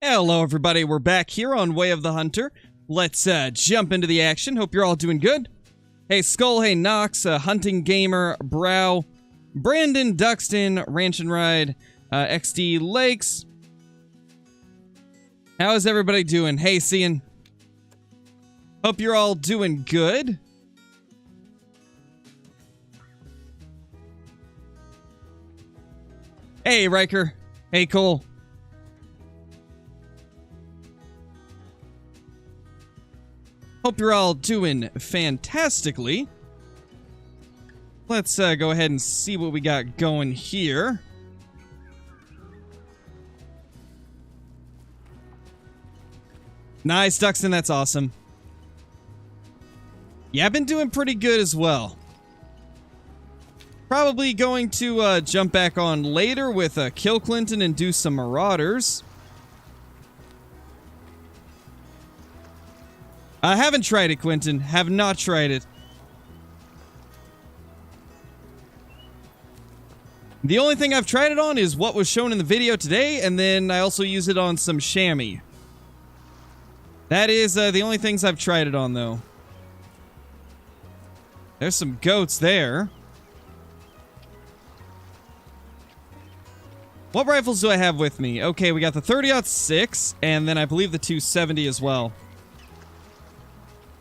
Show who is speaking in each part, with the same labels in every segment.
Speaker 1: Hello everybody, we're back here on Way of the Hunter. Let's jump into the action. Hope you're all doing good. Hey Skull, hey Nox, Hunting Gamer, Brow, Brandon, Duxton, Ranch and Ride, XD Lakes. How is everybody doing? Hey Cian. Hope you're all doing good. Hey Riker. Hey Cole. Hope you're all doing fantastically. Let's go ahead and see what we got going here. Nice, Duxton, that's awesome. Yeah, I've been doing pretty good as well. Probably going to jump back on later with Kill Clinton and do some Marauders. I haven't tried it, Quentin. Have not tried it. The only thing I've tried it on is what was shown in the video today, and then I also use it on some chamois. That is the only things I've tried it on, though. There's some goats there. What rifles do I have with me? Okay, we got the 30-06, and then I believe the 270 as well.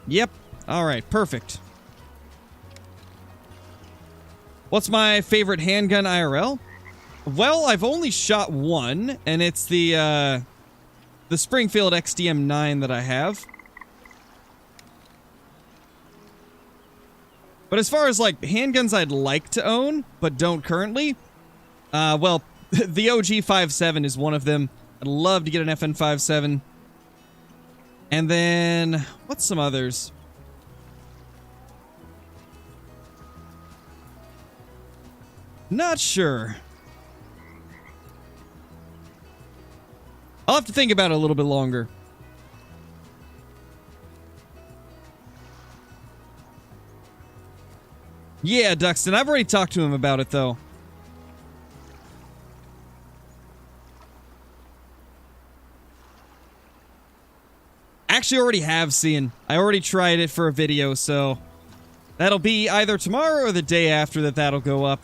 Speaker 1: Yep. Alright, perfect. What's my favorite handgun IRL? Well, I've only shot one, and it's the Springfield XDM9 that I have. But as far as, like, handguns I'd like to own, but don't currently, well, the OG 5.7 is one of them. I'd love to get an FN 5.7. And then, what's some others? Not sure. I'll have to think about it a little bit longer. Yeah, Duxton, I've already talked to him about it, though. actually already have seen. I already tried it for a video, so that'll be either tomorrow or the day after that'll go up.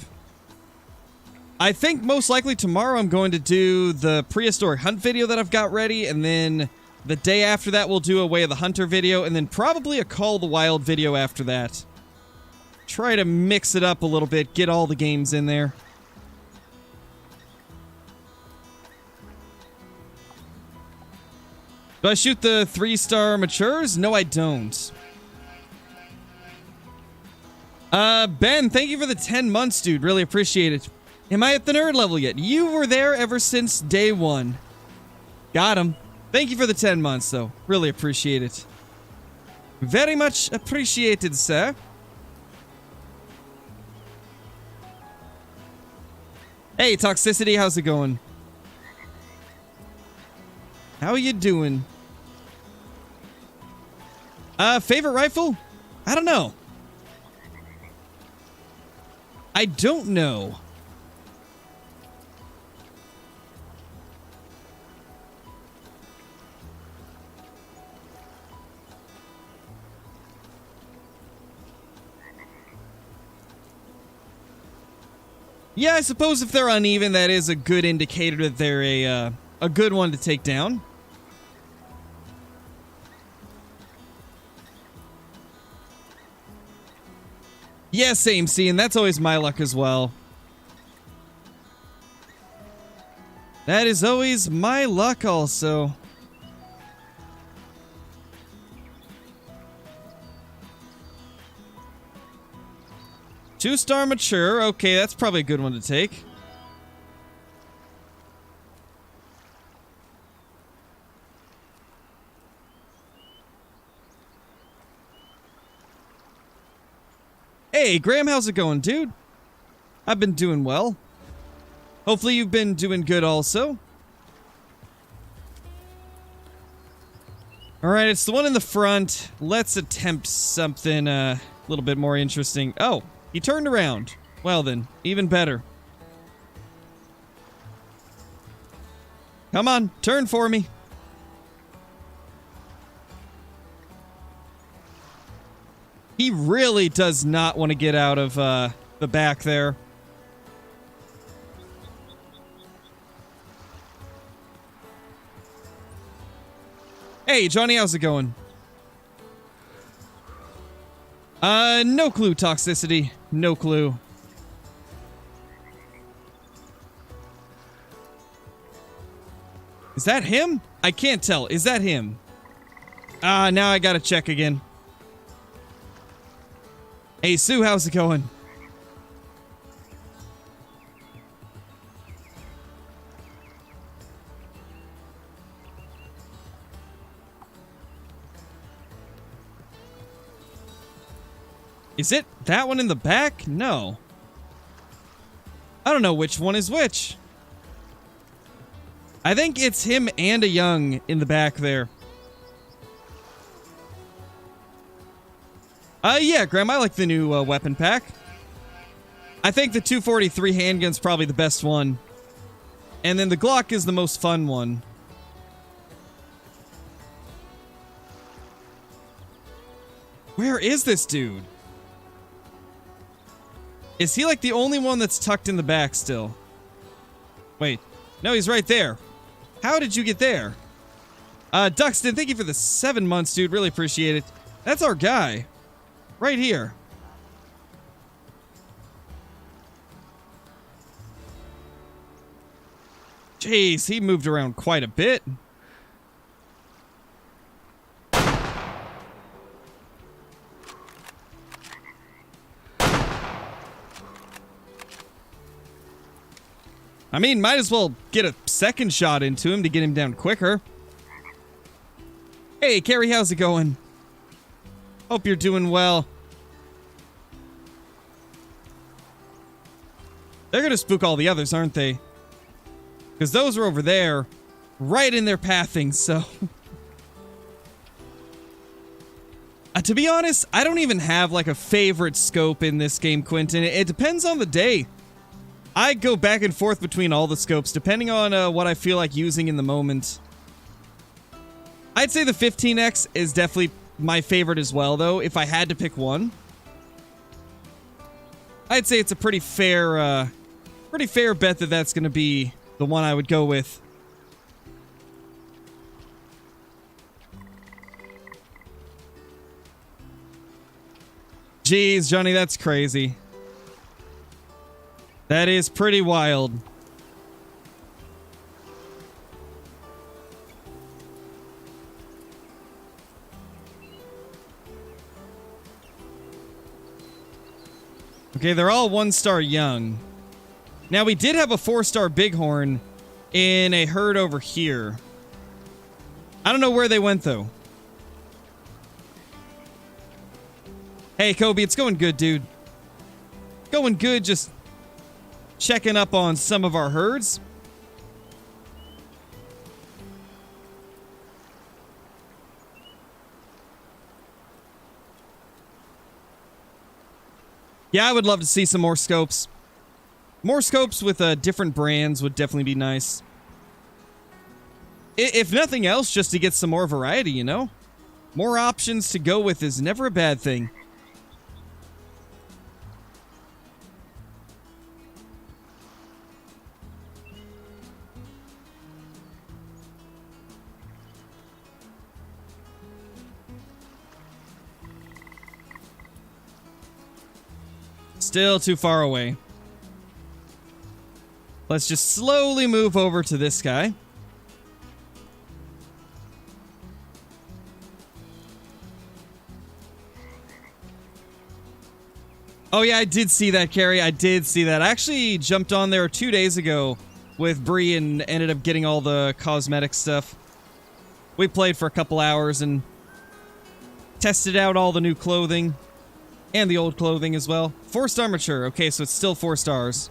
Speaker 1: I think most likely tomorrow I'm going to do the prehistoric hunt video that I've got ready, and then the day after that we'll do a Way of the Hunter video, and then probably a Call of the Wild video after that. Try to mix it up a little bit, get all the games in there. Do I shoot the 3-star matures? No, I don't. Ben, thank you for the 10 months, dude. Really appreciate it. Am I at the nerd level yet? You were there ever since day 1. Got him. Thank you for the 10 months, though. Really appreciate it. Very much appreciated, sir. Hey, Toxicity, how's it going? How you doing? Favorite rifle? I don't know. I don't know. Yeah, I suppose if they're uneven, that is a good indicator that they're a good one to take down. Yeah, same, and that's always my luck as well. That is always my luck also. Two-star mature. Okay, that's probably a good one to take. Hey, Graham, how's it going, dude? I've been doing well. Hopefully you've been doing good also. Alright, it's the one in the front. Let's attempt something a little bit more interesting. Oh, he turned around. Well then, even better. Come on, turn for me. He really does not want to get out of the back there. Hey, Johnny, how's it going? No clue, Toxicity. No clue. Is that him? I can't tell. Is that him? Now I gotta check again. Hey, Sue, how's it going? Is it that one in the back? No. I don't know which one is which. I think it's him and a young in the back there. Yeah, Graham, I like the new weapon pack. I think the 243 handgun's probably the best one. And then the Glock is the most fun one. Where is this dude? Is he like the only one that's tucked in the back still? Wait. No, he's right there. How did you get there? Duxton, thank you for the 7 months, dude. Really appreciate it. That's our guy. Right here. Jeez, he moved around quite a bit. I mean, might as well get a second shot into him to get him down quicker. Hey, Carrie, how's it going? Hope you're doing well. They're gonna spook all the others, aren't they? Because those are over there, right in their pathing, so... to be honest, I don't even have, like, a favorite scope in this game, Quentin. It depends on the day. I go back and forth between all the scopes, depending on what I feel like using in the moment. I'd say the 15X is definitely my favorite as well, though, if I had to pick one. I'd say it's a pretty fair bet that that's going to be the one I would go with. Jeez, Johnny, that's crazy. That is pretty wild. Okay, they're all 1-star young. Now, we did have a 4-star bighorn in a herd over here. I don't know where they went, though. Hey, Kobe, it's going good, dude. Going good, just checking up on some of our herds. Yeah, I would love to see some more scopes. More scopes with different brands would definitely be nice. If nothing else, just to get some more variety, you know? More options to go with is never a bad thing. Still too far away. Let's just slowly move over to this guy. Oh yeah, I did see that, Carrie. I did see that. I actually jumped on there 2 days ago with Bree and ended up getting all the cosmetic stuff. We played for a couple hours and tested out all the new clothing. And the old clothing as well. 4-star mature. Okay, so it's still 4 stars.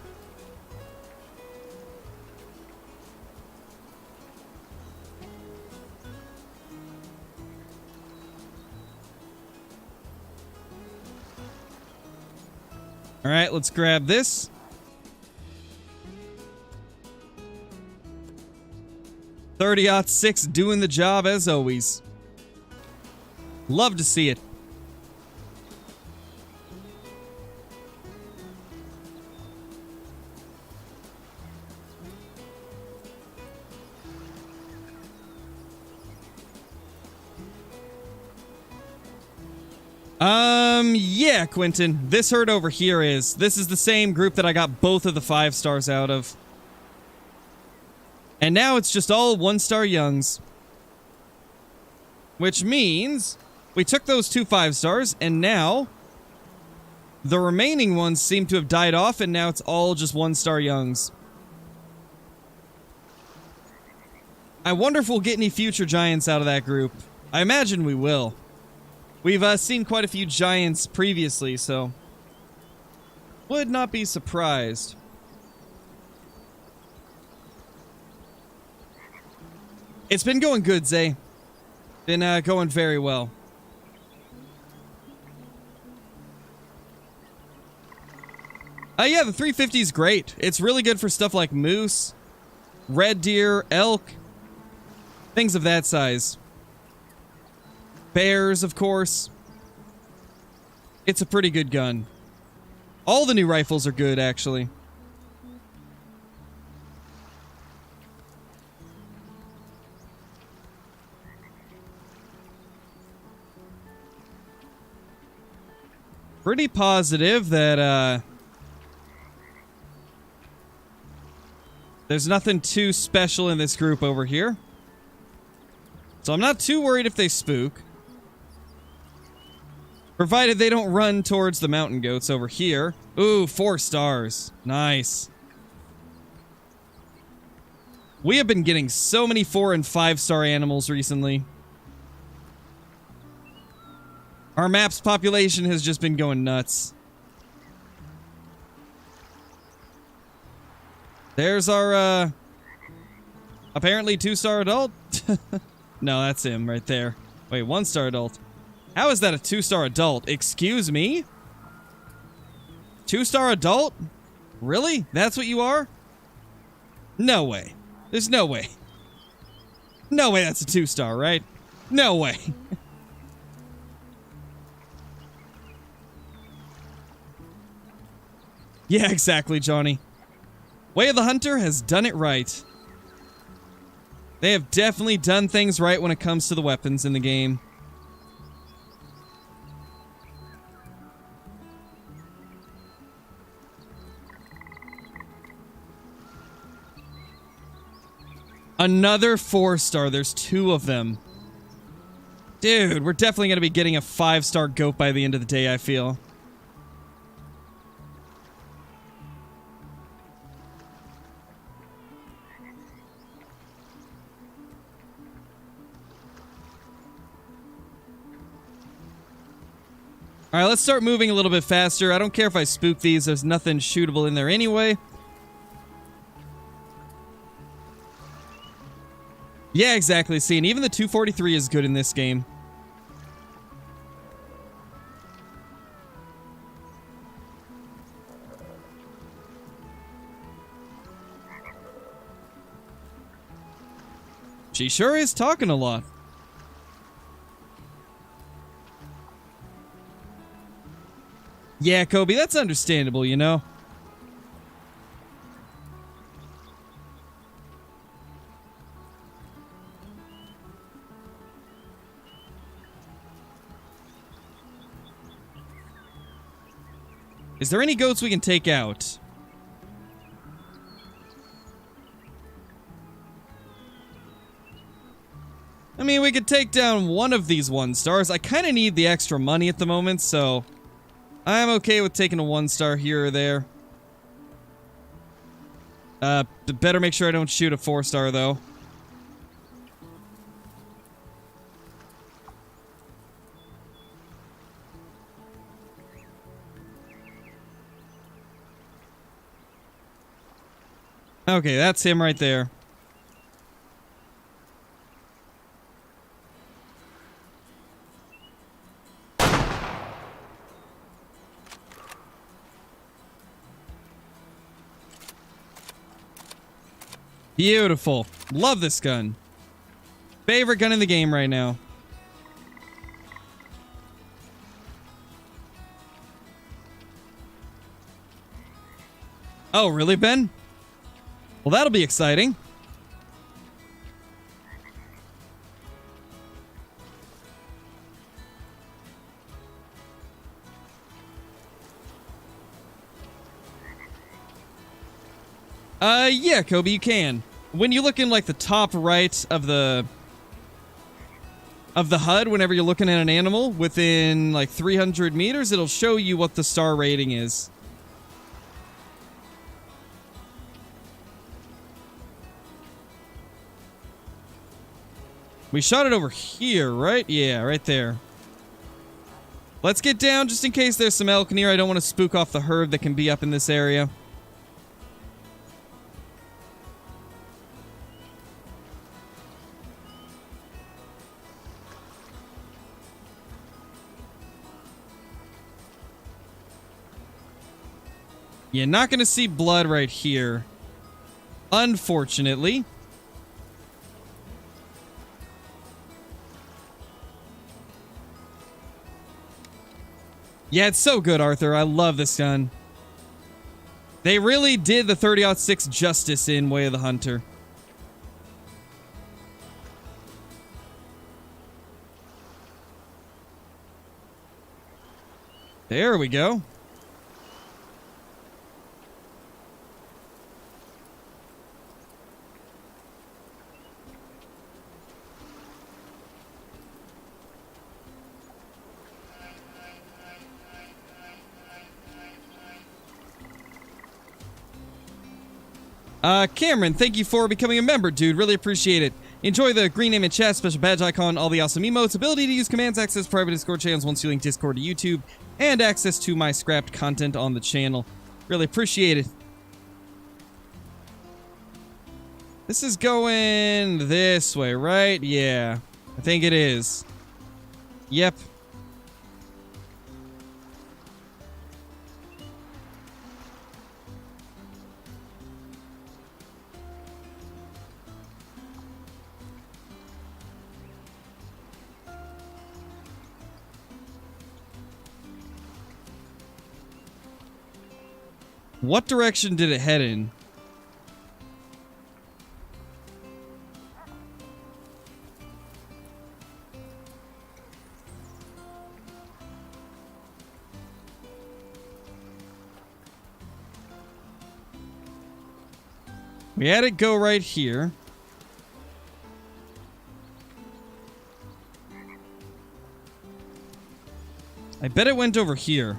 Speaker 1: Alright, let's grab this. .30-06 doing the job as always. Love to see it. Yeah, Quentin. This herd over here is. This is the same group that I got both of the 5 stars out of. And now it's just all 1-star youngs. Which means we took those 2 5 stars, and now the remaining ones seem to have died off, and now it's all just 1-star youngs. I wonder if we'll get any future giants out of that group. I imagine we will. We've seen quite a few giants previously, so would not be surprised. It's been going good, Zay. Been going very well. Yeah, the 350 is great. It's really good for stuff like moose, red deer, elk, things of that size. Bears, of course. It's a pretty good gun. All the new rifles are good, actually. Pretty positive that, there's nothing too special in this group over here. So I'm not too worried if they spook. Provided they don't run towards the mountain goats over here. Ooh, 4 stars. Nice. We have been getting so many 4 and 5-star animals recently. Our map's population has just been going nuts. There's our, apparently 2-star adult. No, that's him right there. Wait, 1-star adult. How is that a 2-star adult? Excuse me? 2-star adult? Really? That's what you are? No way. There's no way. No way that's a 2-star, right? No way. Yeah, exactly, Johnny. Way of the Hunter has done it right. They have definitely done things right when it comes to the weapons in the game. Another 4-star. There's 2 of them. Dude, we're definitely going to be getting a 5-star goat by the end of the day, I feel. Alright, let's start moving a little bit faster. I don't care if I spook these. There's nothing shootable in there anyway. Yeah, exactly. See, and even the 243 is good in this game. She sure is talking a lot. Yeah, Kobe, that's understandable, you know? Is there any goats we can take out? I mean, we could take down one of these 1-stars. I kind of need the extra money at the moment, so I'm okay with taking a 1-star here or there. Better make sure I don't shoot a 4-star, though. Okay, that's him right there. Beautiful. Love this gun. Favorite gun in the game right now. Oh, really, Ben? Well, that'll be exciting. Yeah, Kobe, you can. When you look in, like, the top right of the HUD, whenever you're looking at an animal within, like, 300 meters, it'll show you what the star rating is. We shot it over here, right? Yeah, right there. Let's get down just in case there's some elk near. I don't want to spook off the herd that can be up in this area. You're not going to see blood right here. Unfortunately. Yeah, it's so good, Arthur. I love this gun. They really did the 30-06 justice in Way of the Hunter. There we go. Cameron, thank you for becoming a member, dude. Really appreciate it. Enjoy the green name and chat, special badge icon, all the awesome emotes, ability to use commands, access private Discord channels once you link Discord to YouTube, and access to my scrapped content on the channel. Really appreciate it. This is going this way, right? Yeah, I think it is. Yep. What direction did it head in? We had it go right here. I bet it went over here.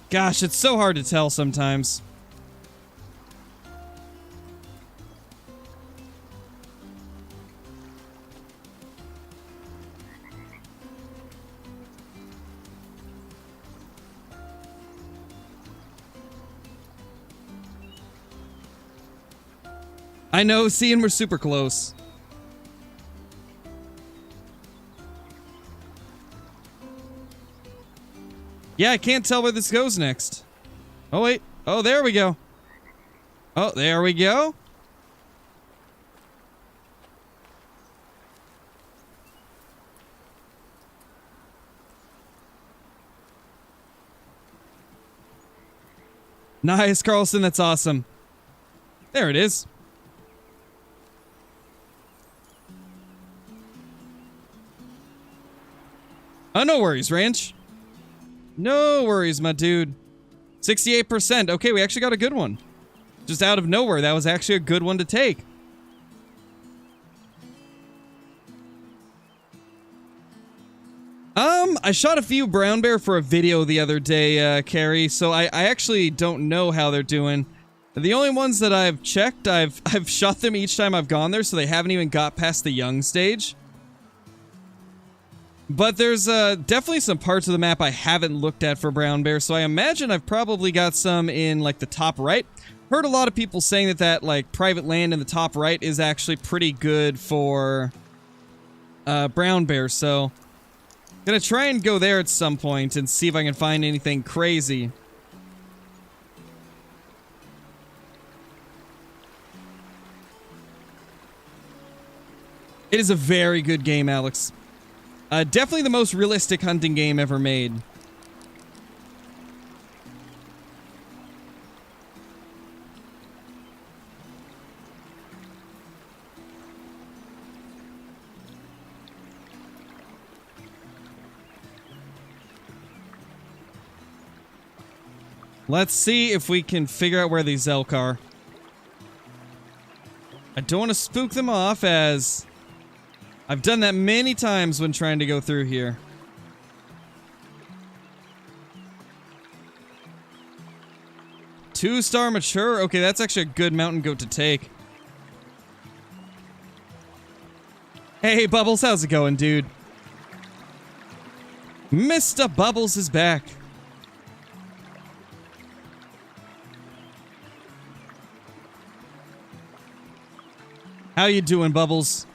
Speaker 1: Gosh, it's so hard to tell sometimes. I know, see, and we're super close. Yeah, I can't tell where this goes next. Oh, wait. Oh, there we go. Oh, there we go. Nice, Carlson. That's awesome. There it is. Oh, no worries, Ranch. No worries, my dude. 68%. Okay, we actually got a good one. Just out of nowhere, that was actually a good one to take. I shot a few brown bear for a video the other day, Carrie, so I actually don't know how they're doing. The only ones that I've checked, I've shot them each time I've gone there, so they haven't even got past the young stage. But there's definitely some parts of the map I haven't looked at for brown bear, so I imagine I've probably got some in, like, the top right. Heard a lot of people saying that, like, private land in the top right is actually pretty good for brown bear, so gonna try and go there at some point and see if I can find anything crazy. It is a very good game, Alex. Definitely the most realistic hunting game ever made. Let's see if we can figure out where these elk are. I don't want to spook them off, as I've done that many times when trying to go through here. Two-star mature? Okay, that's actually a good mountain goat to take. Hey, Bubbles, how's it going, dude? Mr. Bubbles is back. How you doing, Bubbles?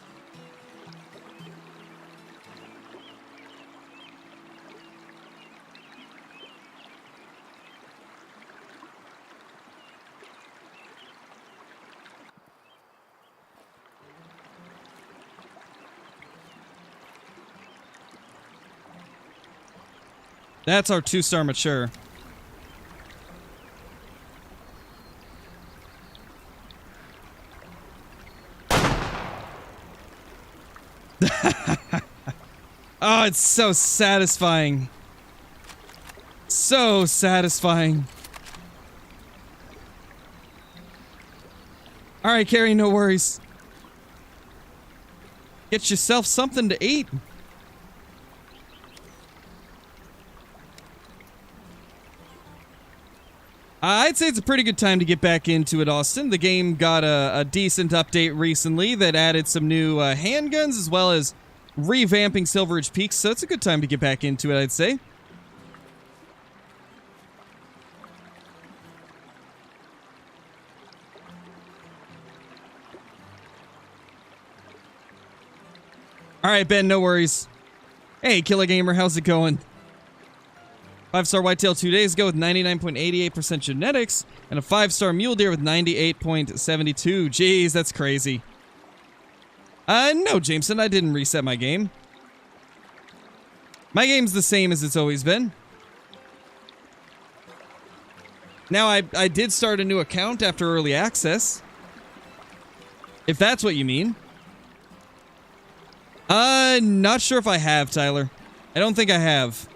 Speaker 1: That's our two-star mature. Oh, it's so satisfying. So satisfying. Alright, Carrie, no worries. Get yourself something to eat. I'd say it's a pretty good time to get back into it, Austin. The game got a decent update recently that added some new handguns, as well as revamping Silveridge Peaks, so it's a good time to get back into it, I'd say. Alright, Ben, no worries. Hey, Killer Gamer, how's it going? 5-star whitetail 2 days ago with 99.88% genetics, and a 5-star mule deer with 98.72. Jeez, that's crazy. No, Jameson, I didn't reset my game. My game's the same as it's always been. Now, I did start a new account after early access. If that's what you mean. Not sure if I have, Tyler. I don't think I have.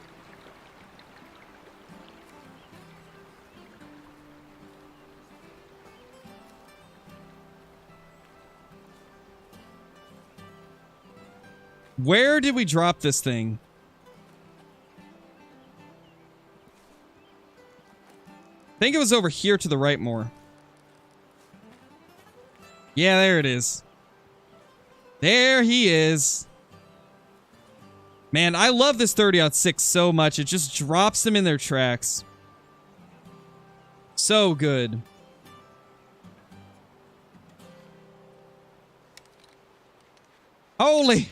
Speaker 1: Where did we drop this thing? I think it was over here to the right more. Yeah, there it is. There he is. Man, I love this 30-06 so much. It just drops them in their tracks. So good. Holy!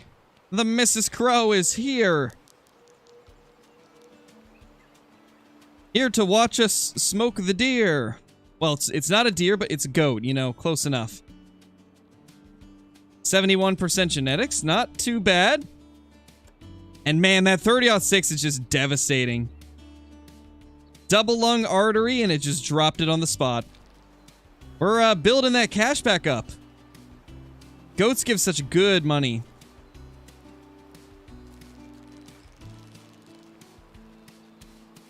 Speaker 1: The Mrs. Crow is here. Here to watch us smoke the deer. Well, it's not a deer, but it's a goat, you know, close enough. 71% genetics, not too bad. And man, that 30-06 is just devastating. Double lung artery, and it just dropped it on the spot. We're building that cash back up. Goats give such good money.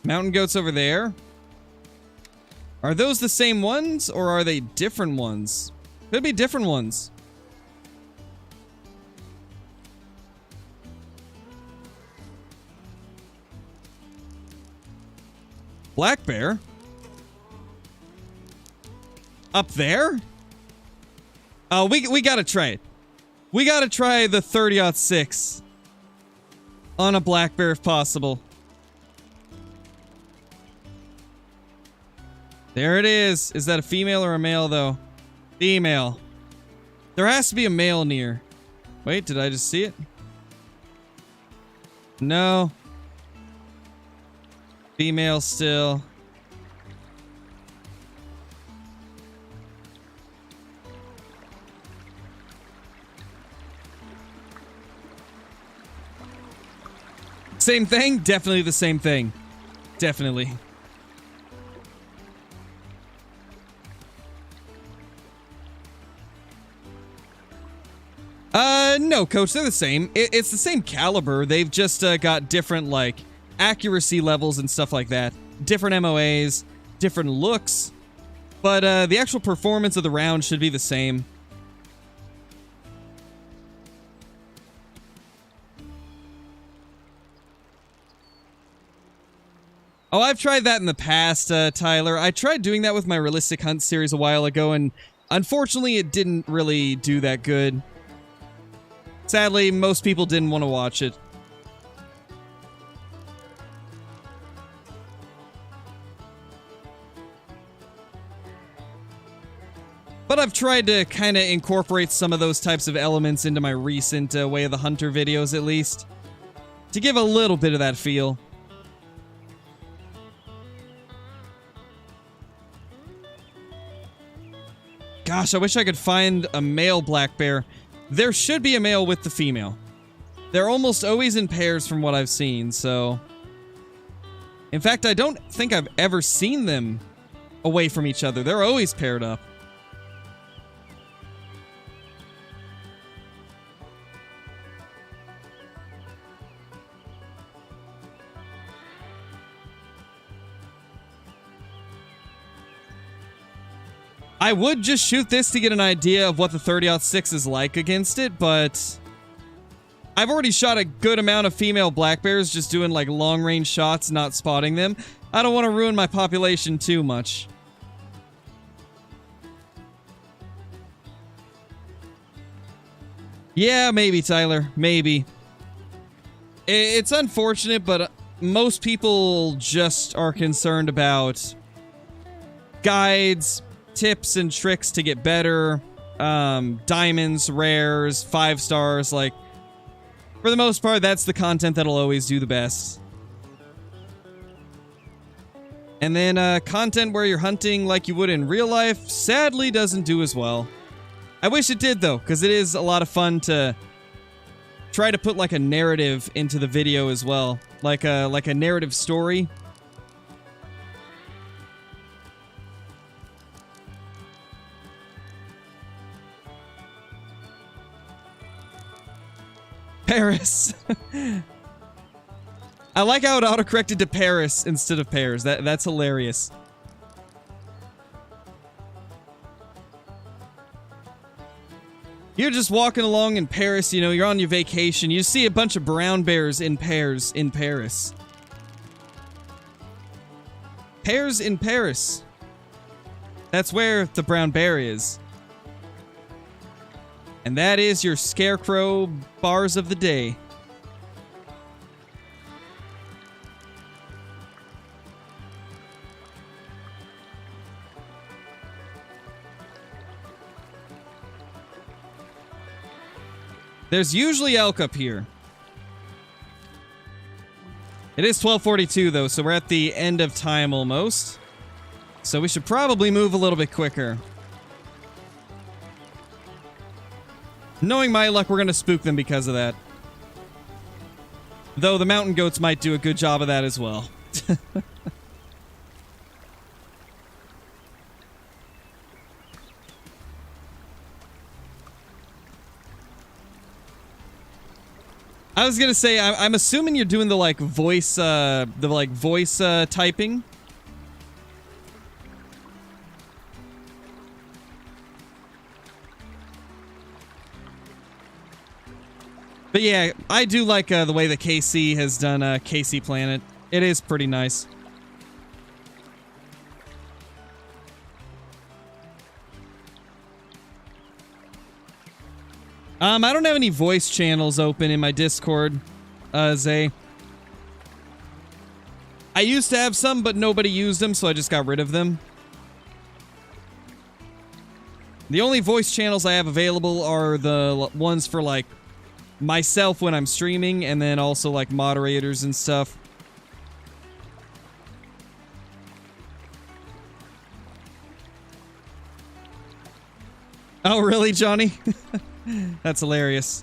Speaker 1: Mountain goats over there. Are those the same ones, or are they different ones? Could be different ones. Black bear? Up there? Oh, we gotta try it. We gotta try the 30-06 on a black bear if possible. There it is. Is that a female or a male, though? Female. There has to be a male near. Wait, did I just see it? No. Female still. Same thing? Definitely the same thing. Definitely. No, Coach, they're the same. It's the same caliber. They've just got different, like, accuracy levels and stuff like that. Different MOAs, different looks. But the actual performance of the round should be the same. Oh, I've tried that in the past, Tyler. I tried doing that with my Realistic Hunt series a while ago, and unfortunately it didn't really do that good. Sadly, most people didn't want to watch it. But I've tried to kind of incorporate some of those types of elements into my recent Way of the Hunter videos, at least. To give a little bit of that feel. Gosh, I wish I could find a male black bear. There should be a male with the female. They're almost always in pairs from what I've seen, so... In fact, I don't think I've ever seen them away from each other. They're always paired up. I would just shoot this to get an idea of what the 30-06 is like against it, but I've already shot a good amount of female black bears just doing like long-range shots, not spotting them. I don't want to ruin my population too much. Yeah, maybe, Tyler. Maybe. It's unfortunate, but most people just are concerned about guides, tips and tricks to get better, diamonds, rares, 5 stars, like, for the most part, that's the content that'll always do the best. And then, content where you're hunting like you would in real life, sadly doesn't do as well. I wish it did, though, because it is a lot of fun to try to put like a narrative into the video as well, like a narrative story. Paris. I like how it autocorrected to Paris instead of pears. That's hilarious. You're just walking along in Paris, you know, you're on your vacation. You see a bunch of brown bears in pairs in Paris. Pears in Paris. That's where the brown bear is. And that is your Scarecrow bars of the day. There's usually elk up here. It is 12:42 though, so we're at the end of time almost. So we should probably move a little bit quicker. Knowing my luck, we're going to spook them because of that. Though the mountain goats might do a good job of that as well. I was gonna say, I'm assuming you're doing the like voice, typing. But yeah, I do like the way that KC has done KC Planet. It is pretty nice. I don't have any voice channels open in my Discord, Zay. I used to have some, but nobody used them, so I just got rid of them. The only voice channels I have available are the ones for, like, myself when I'm streaming, and then also, like, moderators and stuff. Oh, really, Johnny? That's hilarious.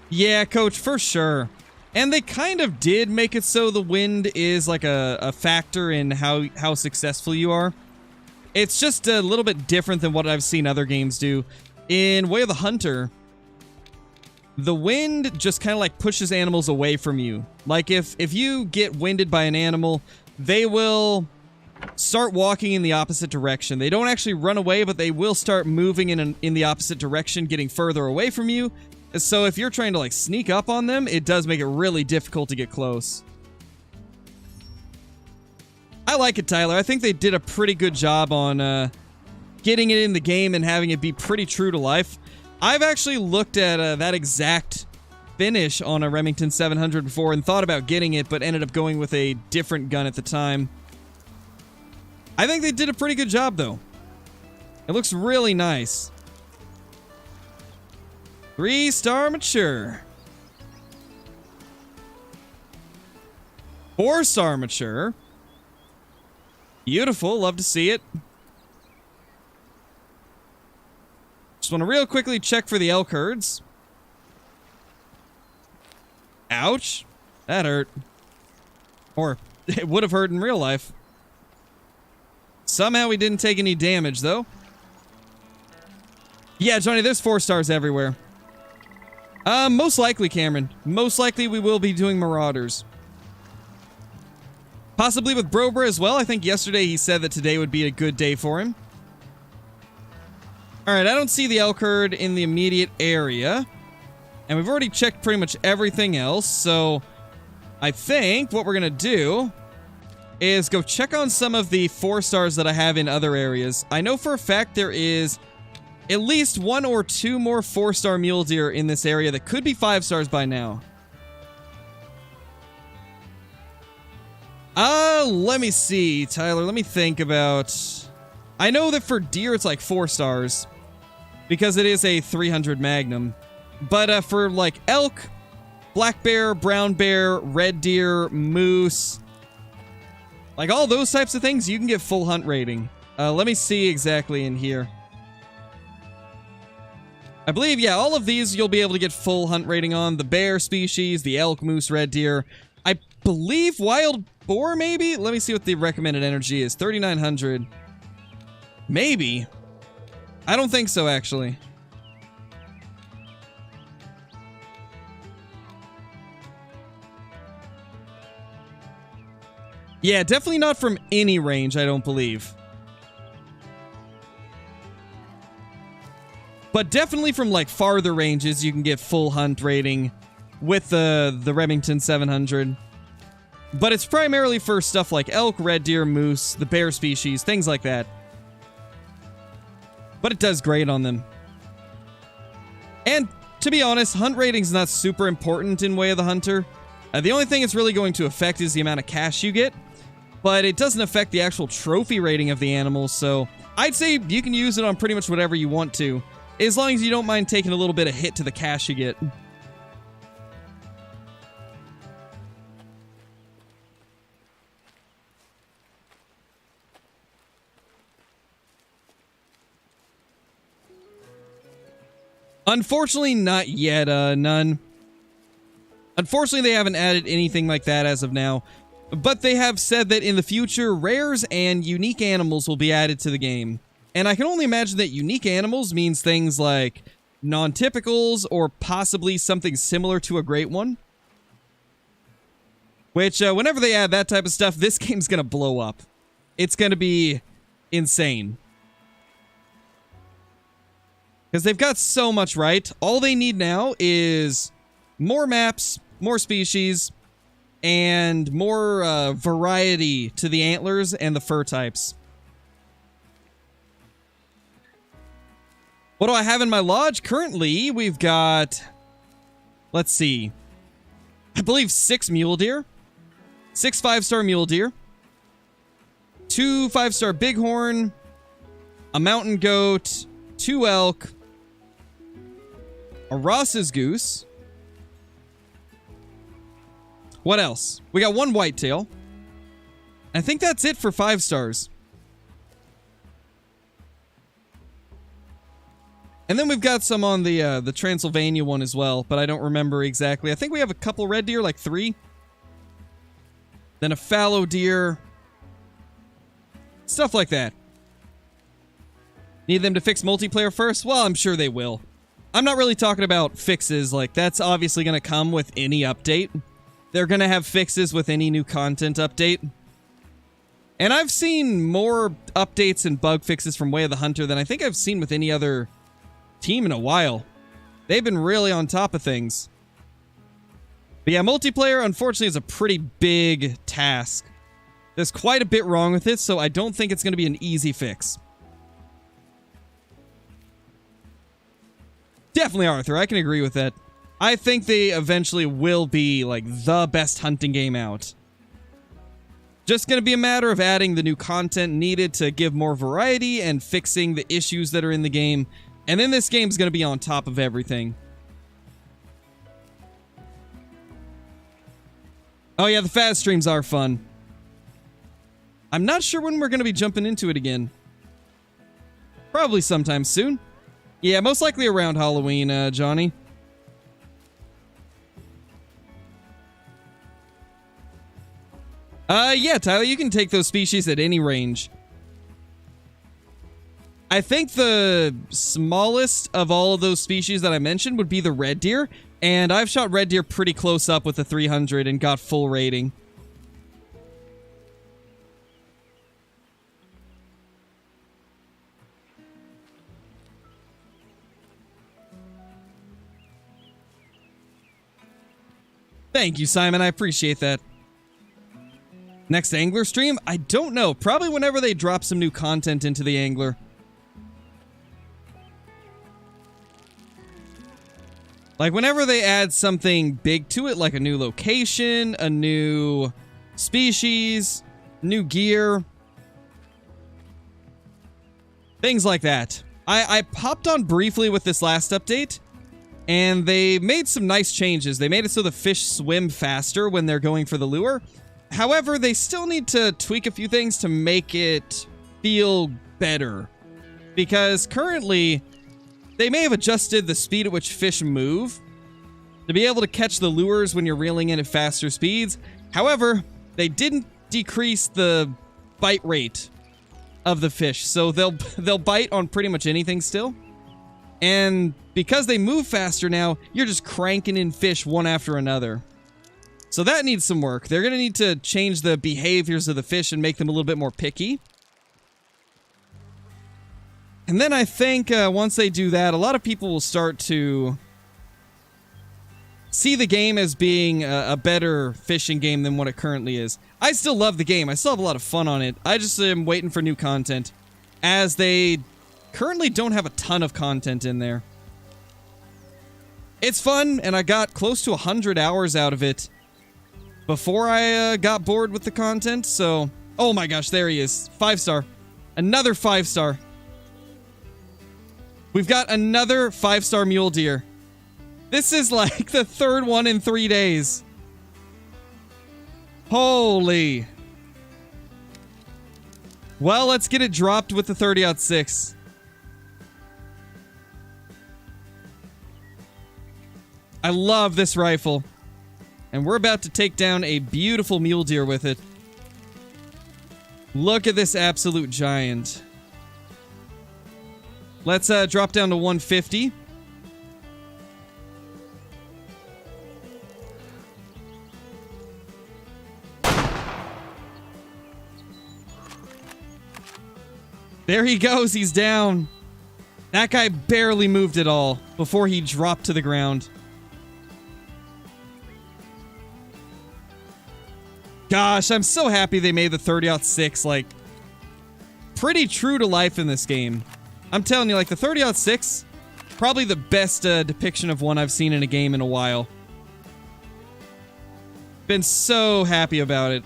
Speaker 1: Yeah, Coach, for sure. And they kind of did make it so the wind is like a factor in how successful you are. It's just a little bit different than what I've seen other games do. In Way of the Hunter, the wind just kind of like pushes animals away from you. Like if you get winded by an animal, they will start walking in the opposite direction. They don't actually run away, but they will start moving in the opposite direction, getting further away from you. So if you're trying to like sneak up on them, it does make it really difficult to get close. I like it, Tyler. I think they did a pretty good job on getting it in the game and having it be pretty true to life. I've actually looked at that exact finish on a Remington 700 before and thought about getting it, but ended up going with a different gun at the time. I think they did a pretty good job, though. It looks really nice. 3-star mature. 4-star mature. Beautiful. Love to see it. Just want to real quickly check for the elk herds. Ouch. That hurt. Or it would have hurt in real life. Somehow we didn't take any damage, though. Yeah, Johnny, there's 4 stars everywhere. Most likely, Cameron. Most likely we will be doing Marauders. Possibly with Brobra as well. I think yesterday he said that today would be a good day for him. Alright, I don't see the elk herd in the immediate area. And we've already checked pretty much everything else, so I think what we're gonna do is go check on some of the 4 stars that I have in other areas. I know for a fact there is at least 1 or 2 more 4-star mule deer in this area that could be 5 stars by now. Let me see, Tyler. Let me think about... I know that for deer it's like 4 stars because it is a 300 Magnum. But for like elk, black bear, brown bear, red deer, moose, Like all those types of things, you can get full hunt rating. Let me see exactly in here. I believe, yeah, all of these you'll be able to get full hunt rating on. The bear species, the elk, moose, red deer. I believe wild boar, maybe? Let me see what the recommended energy is. 3,900. Maybe. I don't think so, actually. Yeah, definitely not from any range, I don't believe. But definitely from, like, farther ranges, you can get full hunt rating with the Remington 700. But it's primarily for stuff like elk, red deer, moose, the bear species, things like that. But it does great on them. And, to be honest, hunt rating's not super important in Way of the Hunter. The only thing it's really going to affect is the amount of cash you get. But it doesn't affect the actual trophy rating of the animals, so I'd say you can use it on pretty much whatever you want to, as long as you don't mind taking a little bit of hit to the cash you get. Unfortunately, not yet, none. Unfortunately, they haven't added anything like that as of now. But they have said that in the future, rares and unique animals will be added to the game. And I can only imagine that unique animals means things like non-typicals or possibly something similar to a great one. Which, whenever they add that type of stuff, this game's gonna blow up. It's gonna be insane. Because they've got so much right. All they need now is more maps, more species, and more variety to the antlers and the fur types. What do I have in my lodge? Currently, we've got, let's see, I believe 6 mule deer, 6 5-star mule deer, 2 5-star bighorn, a mountain goat, 2 elk, a Ross's goose. What else? We got 1 whitetail. I think that's it for 5 stars. And then we've got some on the Transylvania one as well, but I don't remember exactly. I think we have a couple red deer, like 3. Then a fallow deer. Stuff like that. Need them to fix multiplayer first? Well, I'm sure they will. I'm not really talking about fixes. Like, that's obviously going to come with any update. They're going to have fixes with any new content update. And I've seen more updates and bug fixes from Way of the Hunter than I think I've seen with any other team in a while. They've been really on top of things. But yeah, multiplayer, unfortunately, is a pretty big task. There's quite a bit wrong with it, so I don't think it's going to be an easy fix. Definitely, Arthur. I can agree with that. I think they eventually will be, like, the best hunting game out. Just gonna be a matter of adding the new content needed to give more variety and fixing the issues that are in the game. And then this game's gonna be on top of everything. Oh yeah, the fast streams are fun. I'm not sure when we're gonna be jumping into it again. Probably sometime soon. Yeah, most likely around Halloween, Johnny. Yeah, Tyler, you can take those species at any range. I think the smallest of all of those species that I mentioned would be the red deer, and I've shot red deer pretty close up with the 300 and got full rating. Thank you, Simon. I appreciate that. Next angler stream? I don't know. Probably whenever they drop some new content into the angler. Like whenever they add something big to it, like a new location, a new species, new gear. Things like that. I popped on briefly with this last update, and they made some nice changes. They made it so the fish swim faster when they're going for the lure. However, they still need to tweak a few things to make it feel better. Because currently, they may have adjusted the speed at which fish move to be able to catch the lures when you're reeling in at faster speeds. However, they didn't decrease the bite rate of the fish, so they'll bite on pretty much anything still. And because they move faster now, you're just cranking in fish one after another. So that needs some work. They're going to need to change the behaviors of the fish and make them a little bit more picky. And then I think once they do that, a lot of people will start to see the game as being a better fishing game than what it currently is. I still love the game. I still have a lot of fun on it. I just am waiting for new content, as they currently don't have a ton of content in there. It's fun, and I got close to 100 hours out of it before I got bored with the content, so... Oh my gosh, there he is. 5-star. Another 5-star. We've got another 5-star mule deer. This is like the third one in 3 days. Holy. Well, let's get it dropped with the 30-06. I love this rifle. And we're about to take down a beautiful mule deer with it. Look at this absolute giant. Let's drop down to 150. There he goes, he's down. That guy barely moved at all before he dropped to the ground. Gosh, I'm so happy they made the 30-06, like, pretty true to life in this game. I'm telling you, like, the 30-06, probably the best depiction of one I've seen in a game in a while. Been so happy about it.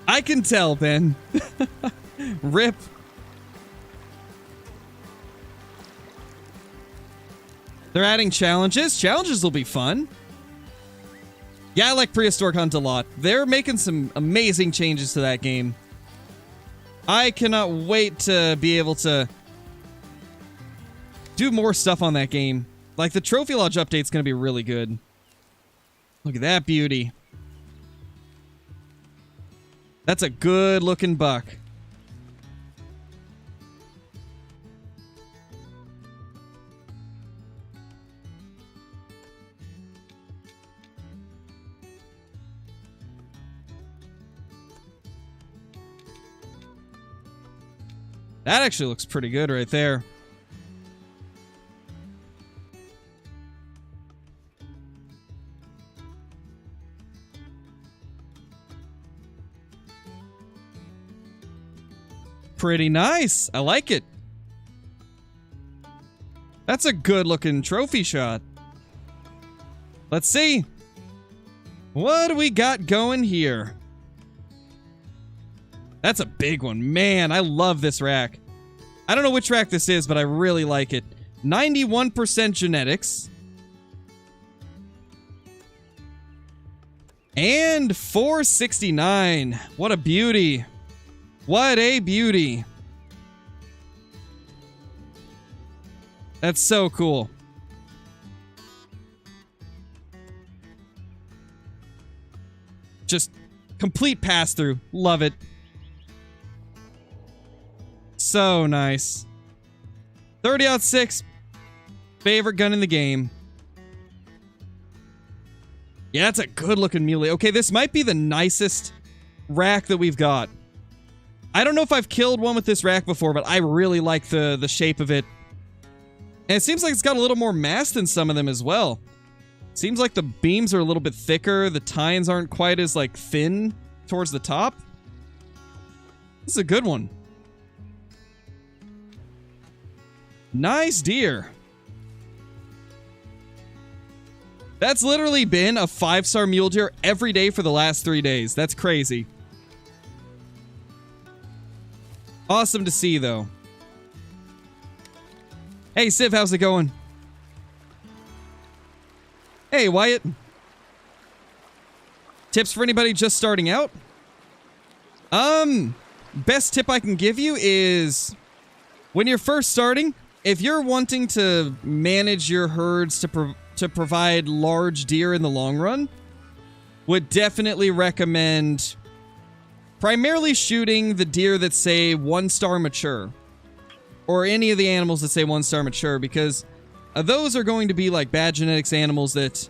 Speaker 1: I can tell, Ben. Rip. They're adding challenges. Challenges will be fun. Yeah, I like Prehistoric Hunt a lot. They're making some amazing changes to that game. I cannot wait to be able to do more stuff on that game. Like, the Trophy Lodge update's going to be really good. Look at that beauty. That's a good-looking buck. That actually looks pretty good right there. Pretty nice. I like it. That's a good looking trophy shot. Let's see. What do we got going here? That's a big one. Man, I love this rack. I don't know which rack this is, but I really like it. 91% genetics. And 469. What a beauty. What a beauty. That's so cool. Just complete pass-through. Love it. So nice. 30-06. Favorite gun in the game. Yeah, that's a good-looking muley. Okay, this might be the nicest rack that we've got. I don't know if I've killed one with this rack before, but I really like the shape of it. And it seems like it's got a little more mass than some of them as well. Seems like the beams are a little bit thicker. The tines aren't quite as, like, thin towards the top. This is a good one. Nice deer. That's literally been a 5-star mule deer every day for the last 3 days. That's crazy. Awesome to see, though. Hey, Civ, how's it going? Hey, Wyatt. Tips for anybody just starting out? Best tip I can give you is when you're first starting, if you're wanting to manage your herds to provide large deer in the long run, would definitely recommend primarily shooting the deer that say 1-star mature, or any of the animals that say 1-star mature, because those are going to be like bad genetics animals that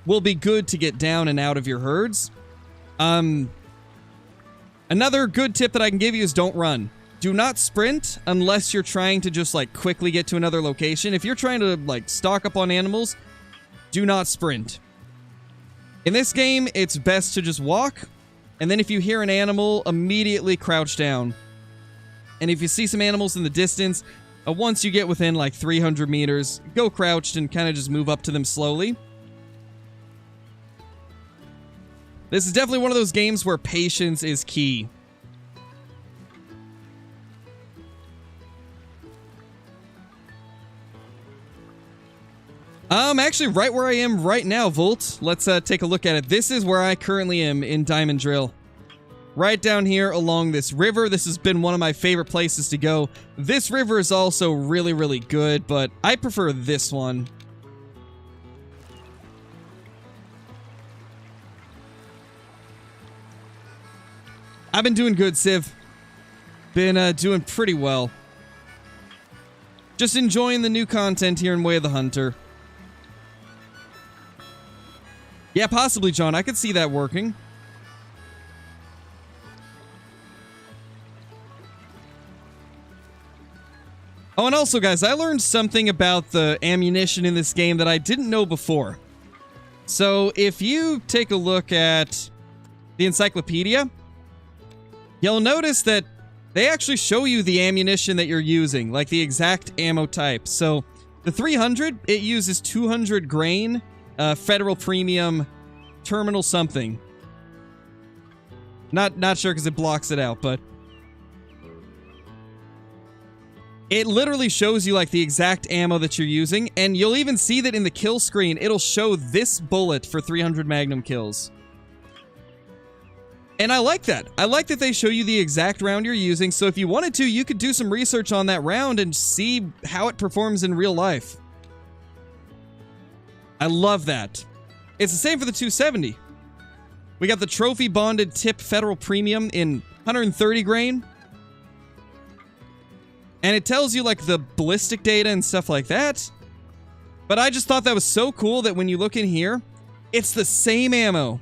Speaker 1: will be good to get down and out of your herds. Another good tip that I can give you is don't run. Do not sprint unless you're trying to just like quickly get to another location. If you're trying to like stock up on animals, do not sprint. In this game, it's best to just walk, and then if you hear an animal, immediately crouch down. And if you see some animals in the distance, once you get within like 300 meters, go crouched and kind of just move up to them slowly. This is definitely one of those games where patience is key. Actually right where I am right now, Volt. Let's take a look at it. This is where I currently am in Diamond Drill. Right down here along this river. This has been one of my favorite places to go. This river is also really, really good, but I prefer this one. I've been doing good, Civ. Been doing pretty well. Just enjoying the new content here in Way of the Hunter. Yeah, possibly, John. I could see that working. Oh, and also, guys, I learned something about the ammunition in this game that I didn't know before. So, if you take a look at the encyclopedia, you'll notice that they actually show you the ammunition that you're using, like the exact ammo type. So, the 300, it uses 200 grain, Federal Premium Terminal something. Not sure because it blocks it out, but it literally shows you like the exact ammo that you're using, and you'll even see that in the kill screen, it'll show this bullet for 300 Magnum kills. And I like that. I like that they show you the exact round you're using, so if you wanted to, you could do some research on that round and see how it performs in real life. I love that. It's the same for the 270. We got the trophy bonded tip Federal Premium in 130 grain. And it tells you like the ballistic data and stuff like that. But I just thought that was so cool that when you look in here, it's the same ammo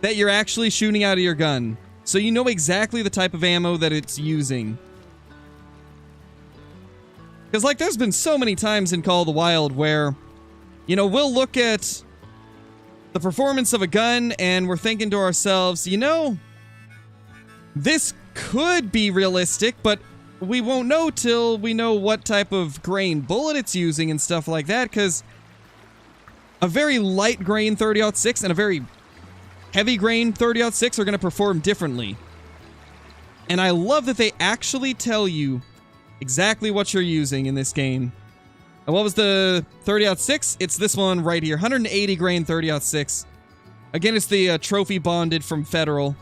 Speaker 1: that you're actually shooting out of your gun. So you know exactly the type of ammo that it's using. Because like there's been so many times in Call of the Wild where, you know, we'll look at the performance of a gun and we're thinking to ourselves, you know, this could be realistic, but we won't know till we know what type of grain bullet it's using and stuff like that, because a very light grain 30-06 and a very heavy grain 30-06 are going to perform differently. And I love that they actually tell you exactly what you're using in this game. And what was the 30-06? It's this one right here. 180 grain 30-06. Again, it's the trophy bonded from Federal.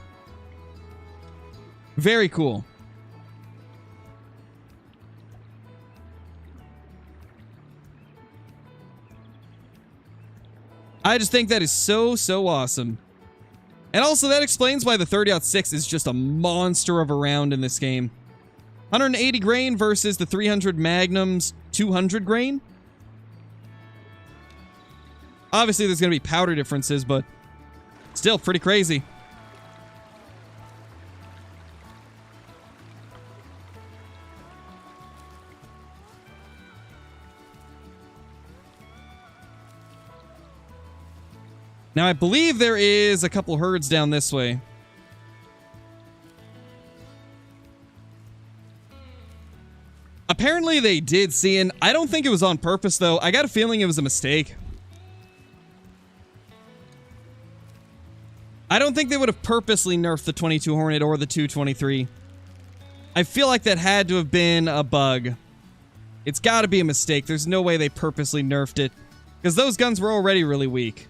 Speaker 1: Very cool. I just think that is so, so awesome. And also, that explains why the 30-06 is just a monster of a round in this game. 180 grain versus the 300 Magnum's 200 grain. Obviously, there's going to be powder differences, but still pretty crazy. Now, I believe there is a couple herds down this way. Apparently they did see, and I don't think it was on purpose, though. I got a feeling it was a mistake. I don't think they would have purposely nerfed the 22 Hornet or the 223. I feel like that had to have been a bug. It's got to be a mistake. There's no way they purposely nerfed it. Because those guns were already really weak.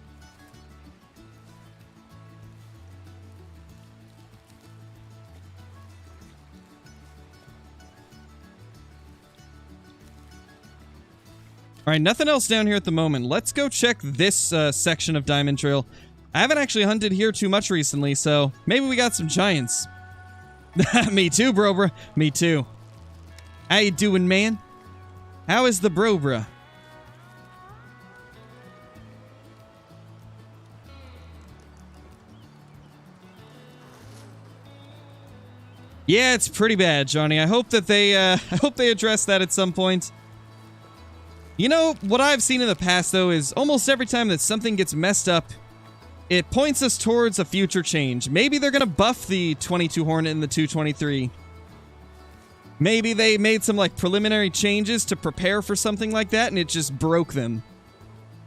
Speaker 1: Alright, nothing else down here at the moment. Let's go check this section of Diamond Trail. I haven't actually hunted here too much recently, so maybe we got some giants. Me too, Brobra. Me too. How you doing, man? How is the Brobra? Yeah, it's pretty bad, Johnny. I hope that they address that at some point. You know, what I've seen in the past, though, is almost every time that something gets messed up, it points us towards a future change. Maybe they're going to buff the 22 Hornet and the 223. Maybe they made some, like, preliminary changes to prepare for something like that, and it just broke them.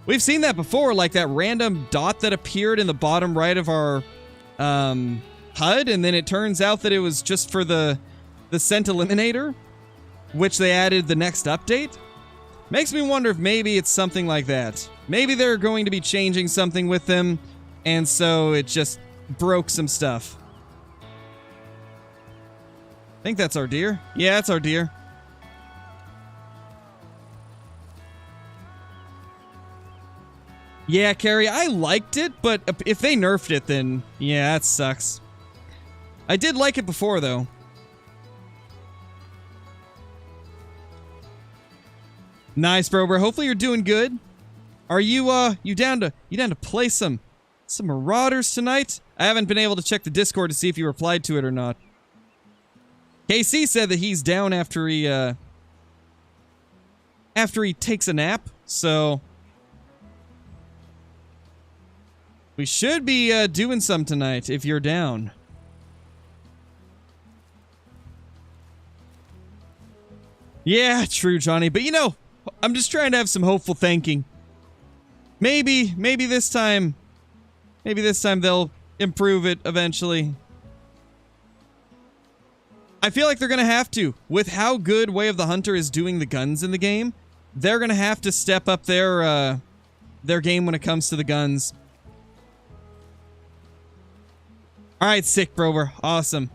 Speaker 1: We've seen that before, like that random dot that appeared in the bottom right of our HUD, and then it turns out that it was just for the Scent Eliminator, which they added the next update. Makes me wonder if maybe it's something like that. Maybe they're going to be changing something with them, and so it just broke some stuff. I think that's our deer. Yeah, that's our deer. Yeah, Carrie, I liked it, but if they nerfed it, then yeah, that sucks. I did like it before, though. Nice, bro. Hopefully you're doing good. Are you down to play some Marauders tonight? I haven't been able to check the Discord to see if you replied to it or not. KC said that he's down after he takes a nap, so we should be doing some tonight if you're down. Yeah, true, Johnny. But you know, I'm just trying to have some hopeful thinking. Maybe this time they'll improve it eventually. I feel like they're gonna have to. With how good Way of the Hunter is doing the guns in the game, they're gonna have to step up their game when it comes to the guns. Alright, sick, Brover. Awesome.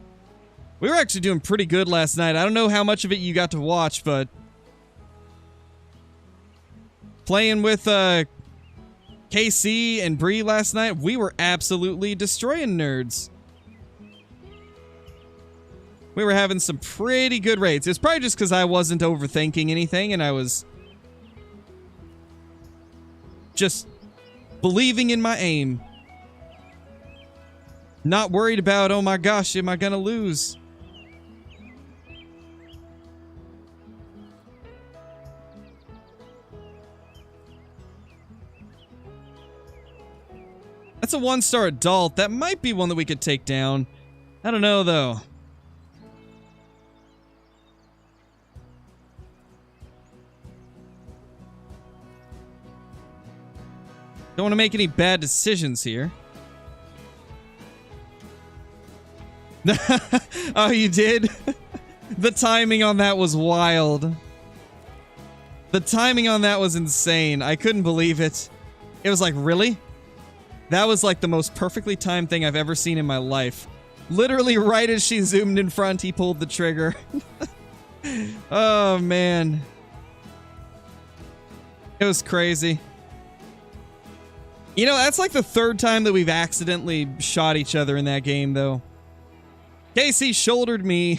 Speaker 1: We were actually doing pretty good last night. I don't know how much of it you got to watch, but playing with KC and Bree last night, we were absolutely destroying nerds. We were having some pretty good raids. It's probably just because I wasn't overthinking anything and I was just believing in my aim. Not worried about, oh my gosh, am I gonna lose? That's a 1-star adult. That might be one that we could take down. I don't know, though. Don't want to make any bad decisions here. Oh, you did? The timing on that was wild. The timing on that was insane. I couldn't believe it. It was like, really? That was like the most perfectly timed thing I've ever seen in my life. Literally right as she zoomed in front, he pulled the trigger. Oh, man. It was crazy. You know, that's like the third time that we've accidentally shot each other in that game, though. Casey shouldered me.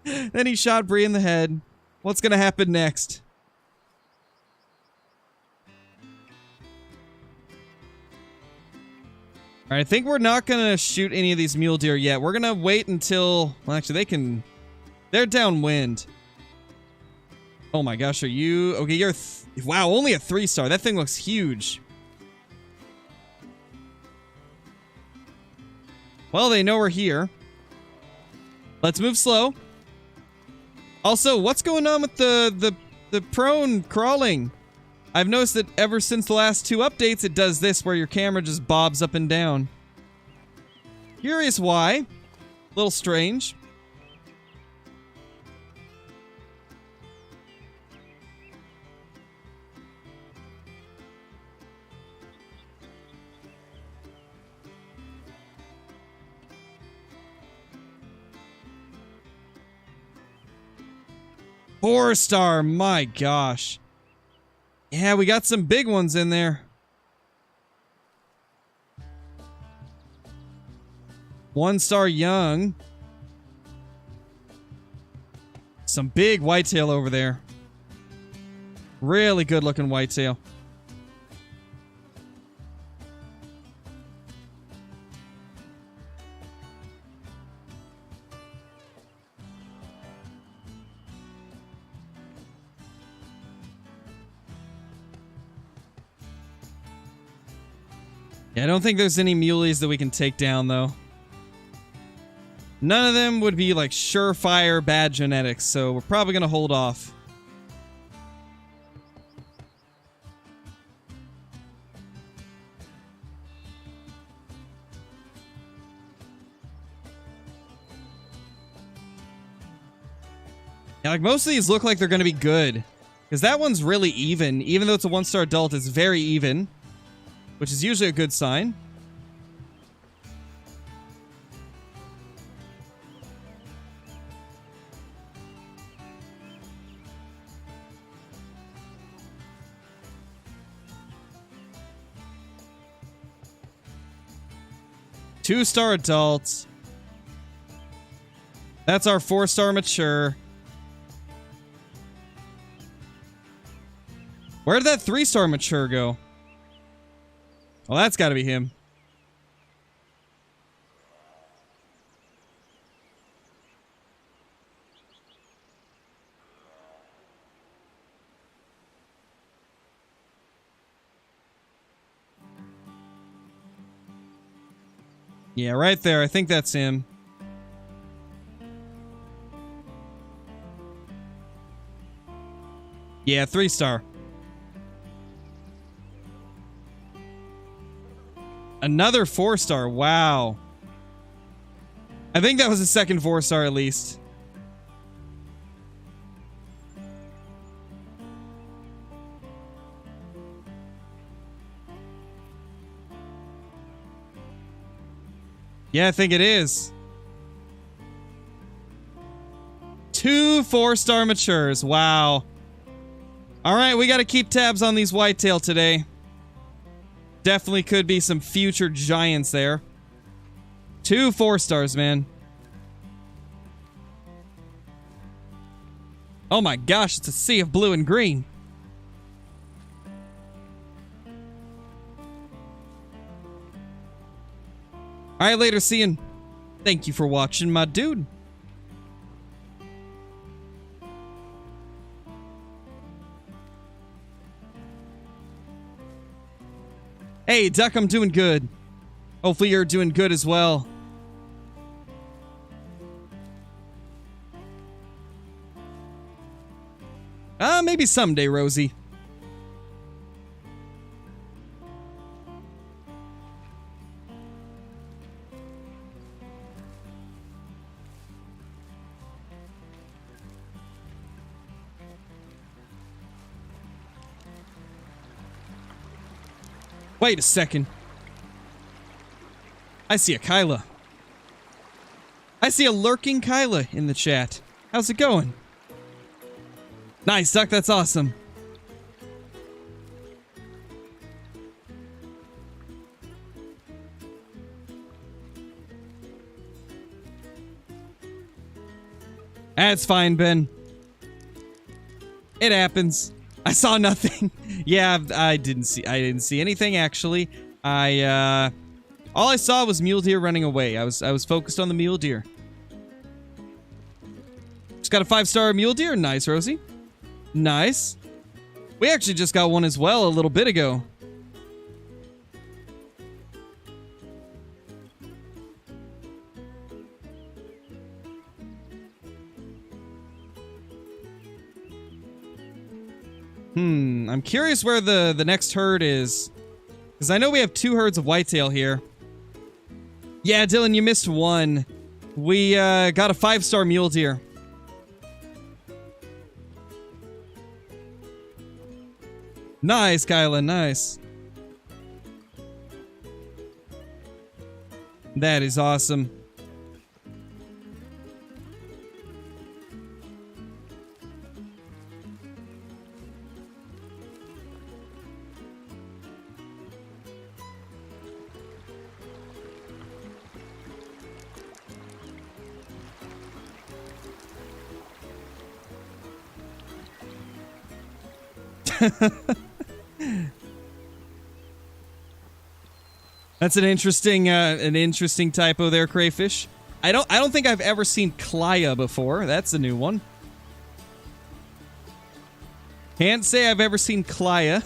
Speaker 1: Then he shot Bree in the head. What's gonna happen next? Alright, I think we're not gonna shoot any of these mule deer yet. We're gonna wait until... Well, actually, they're downwind. Oh my gosh, are you... Okay, you're... Wow, only a 3-star. That thing looks huge. Well, they know we're here. Let's move slow. Also, what's going on with the prone crawling? I've noticed that ever since the last 2 updates, it does this where your camera just bobs up and down. Curious why. A little strange. 4-star, my gosh. Yeah, we got some big ones in there. 1-star young. Some big whitetail over there. Really good looking whitetail. Yeah, I don't think there's any muleys that we can take down, though. None of them would be, like, surefire bad genetics, so we're probably going to hold off. Yeah, like, most of these look like they're going to be good. Because that one's really even. Even though it's a 1-star adult, it's very even. Which is usually a good sign. Two-star adults. That's our 4-star mature. Where did that 3-star mature go? Well, that's got to be him. Yeah, right there. I think that's him. Yeah, 3-star. Another 4-star. Wow. I think that was the second 4-star at least. Yeah, I think it is. 2 4-star matures. Wow. All right, we got to keep tabs on these whitetail today. Definitely could be some future giants there. 2 4-stars, man. Oh my gosh, it's a sea of blue and green. Alright, later, seeing. Thank you for watching, my dude. Hey, Duck, I'm doing good. Hopefully you're doing good as well. Maybe someday, Rosie. Wait a second. I see a Kyla. I see a lurking Kyla in the chat. How's it going? Nice, Duck. That's awesome. That's fine, Ben. It happens. I saw nothing. Yeah, I didn't see anything actually. All I saw was mule deer running away. I was focused on the mule deer. Just got a 5-star mule deer. Nice, Rosie. Nice. We actually just got one as well a little bit ago. I'm curious where the next herd is. Because I know we have 2 herds of whitetail here. Yeah, Dylan, you missed one. We got a 5-star mule deer. Nice, Kyla, nice. That is awesome. That's an interesting typo there, Crayfish. I don't think I've ever seen Klaya before. That's a new one. Can't say I've ever seen Klaya.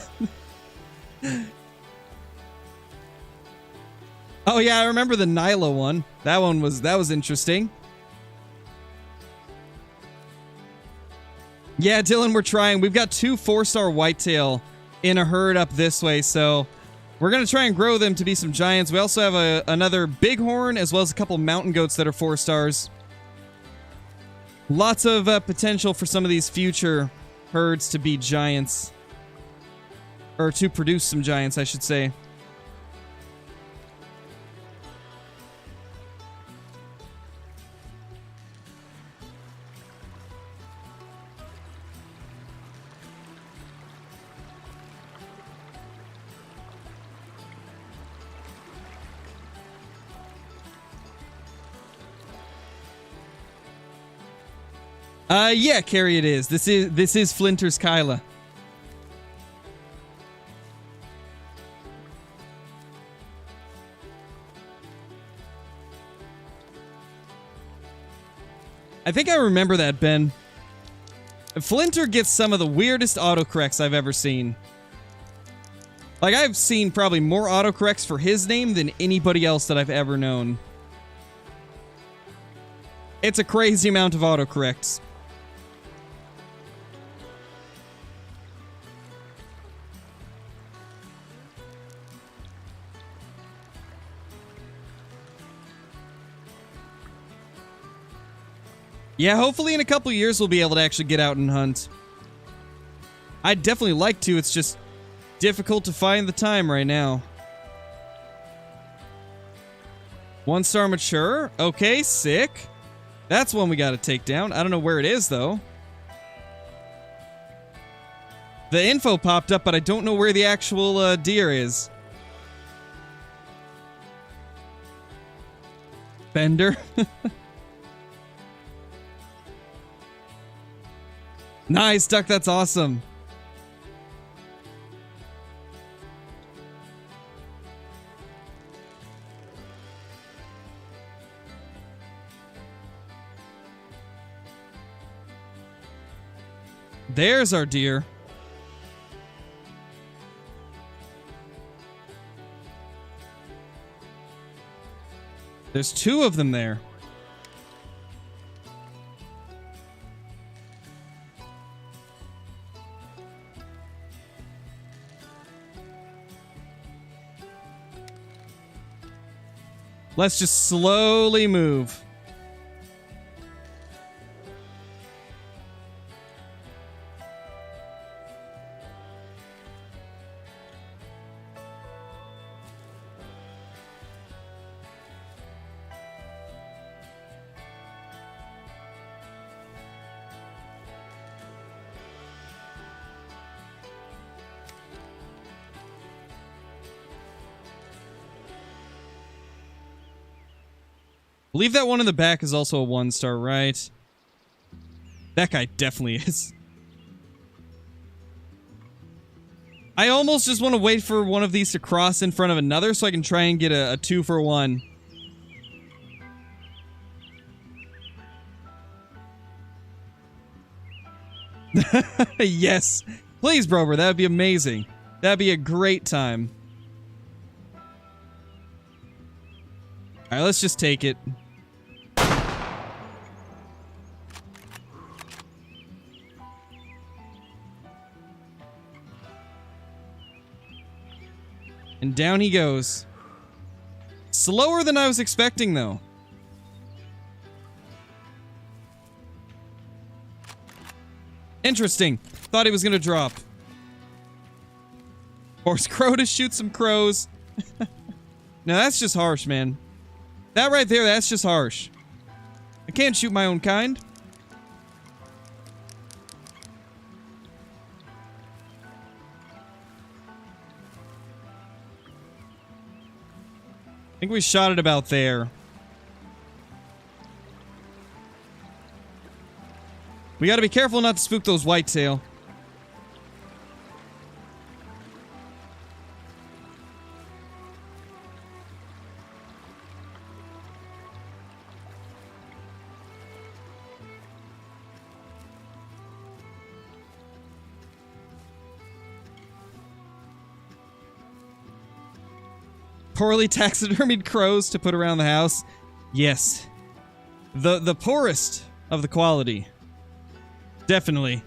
Speaker 1: Oh yeah, I remember the Nyla one. That was interesting. Yeah, Dylan, we're trying. We've got 2 4-star whitetail in a herd up this way, so we're going to try and grow them to be some giants. We also have another bighorn as well as a couple mountain goats that are 4 stars. Lots of potential for some of these future herds to be giants. Or to produce some giants, I should say. Yeah, Carrie, it is. This is Flinter's Kyla. I think I remember that, Ben. Flinter gets some of the weirdest autocorrects I've ever seen. Like, I've seen probably more autocorrects for his name than anybody else that I've ever known. It's a crazy amount of autocorrects. Yeah, hopefully in a couple years we'll be able to actually get out and hunt. I'd definitely like to, it's just difficult to find the time right now. 1-star mature. Okay, sick. That's one we gotta take down. I don't know where it is, though. The info popped up, but I don't know where the actual deer is. Bender. Nice, Duck. That's awesome. There's our deer. There's 2 of them there. Let's just slowly move. I believe that one in the back is also a 1-star, right? That guy definitely is. I almost just want to wait for one of these to cross in front of another so I can try and get a 2-for-1. Yes. Please, Brover, that would be amazing. That'd be a great time. Alright, let's just take it. And down he goes. Slower than I was expecting, though. Interesting. Thought he was gonna drop. Force Crow to shoot some crows. No, that's just harsh, man. That right there, that's just harsh. I can't shoot my own kind. I think we shot it about there. We gotta be careful not to spook those whitetail. Poorly taxidermied crows to put around the house. Yes. The poorest of the quality. Definitely.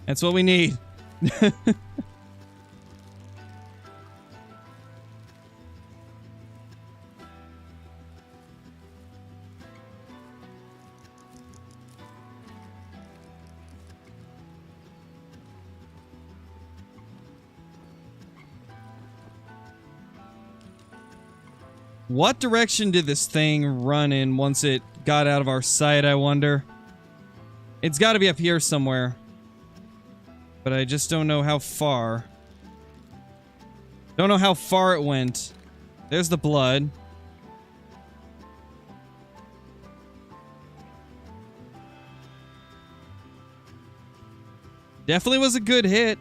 Speaker 1: That's what we need. What direction did this thing run in once it got out of our sight, I wonder? It's got to be up here somewhere. But I just don't know how far. Don't know how far it went. There's the blood. Definitely was a good hit.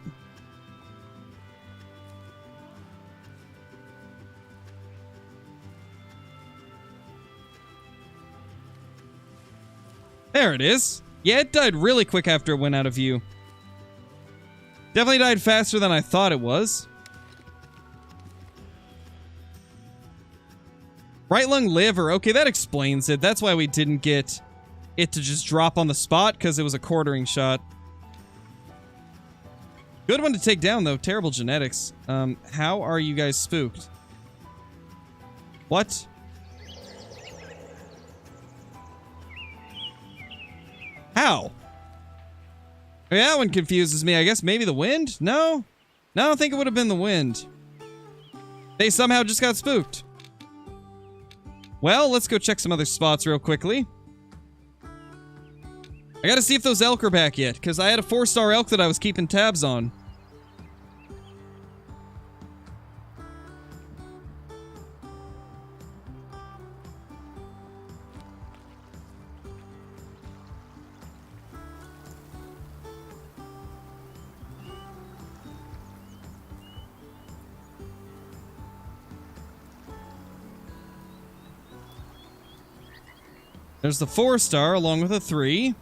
Speaker 1: There it is. Yeah, it died really quick after it went out of view. Definitely died faster than I thought it was. Right lung liver. Okay, that explains it. That's why we didn't get it to just drop on the spot, because it was a quartering shot. Good one to take down, though. Terrible genetics. How are you guys spooked? What? How? Yeah, that one confuses me. I guess maybe the wind? No? No, I don't think it would have been the wind. They somehow just got spooked. Well, let's go check some other spots real quickly. I gotta see if those elk are back yet, because I had a 4-star elk that I was keeping tabs on. There's the 4-star along with a 3.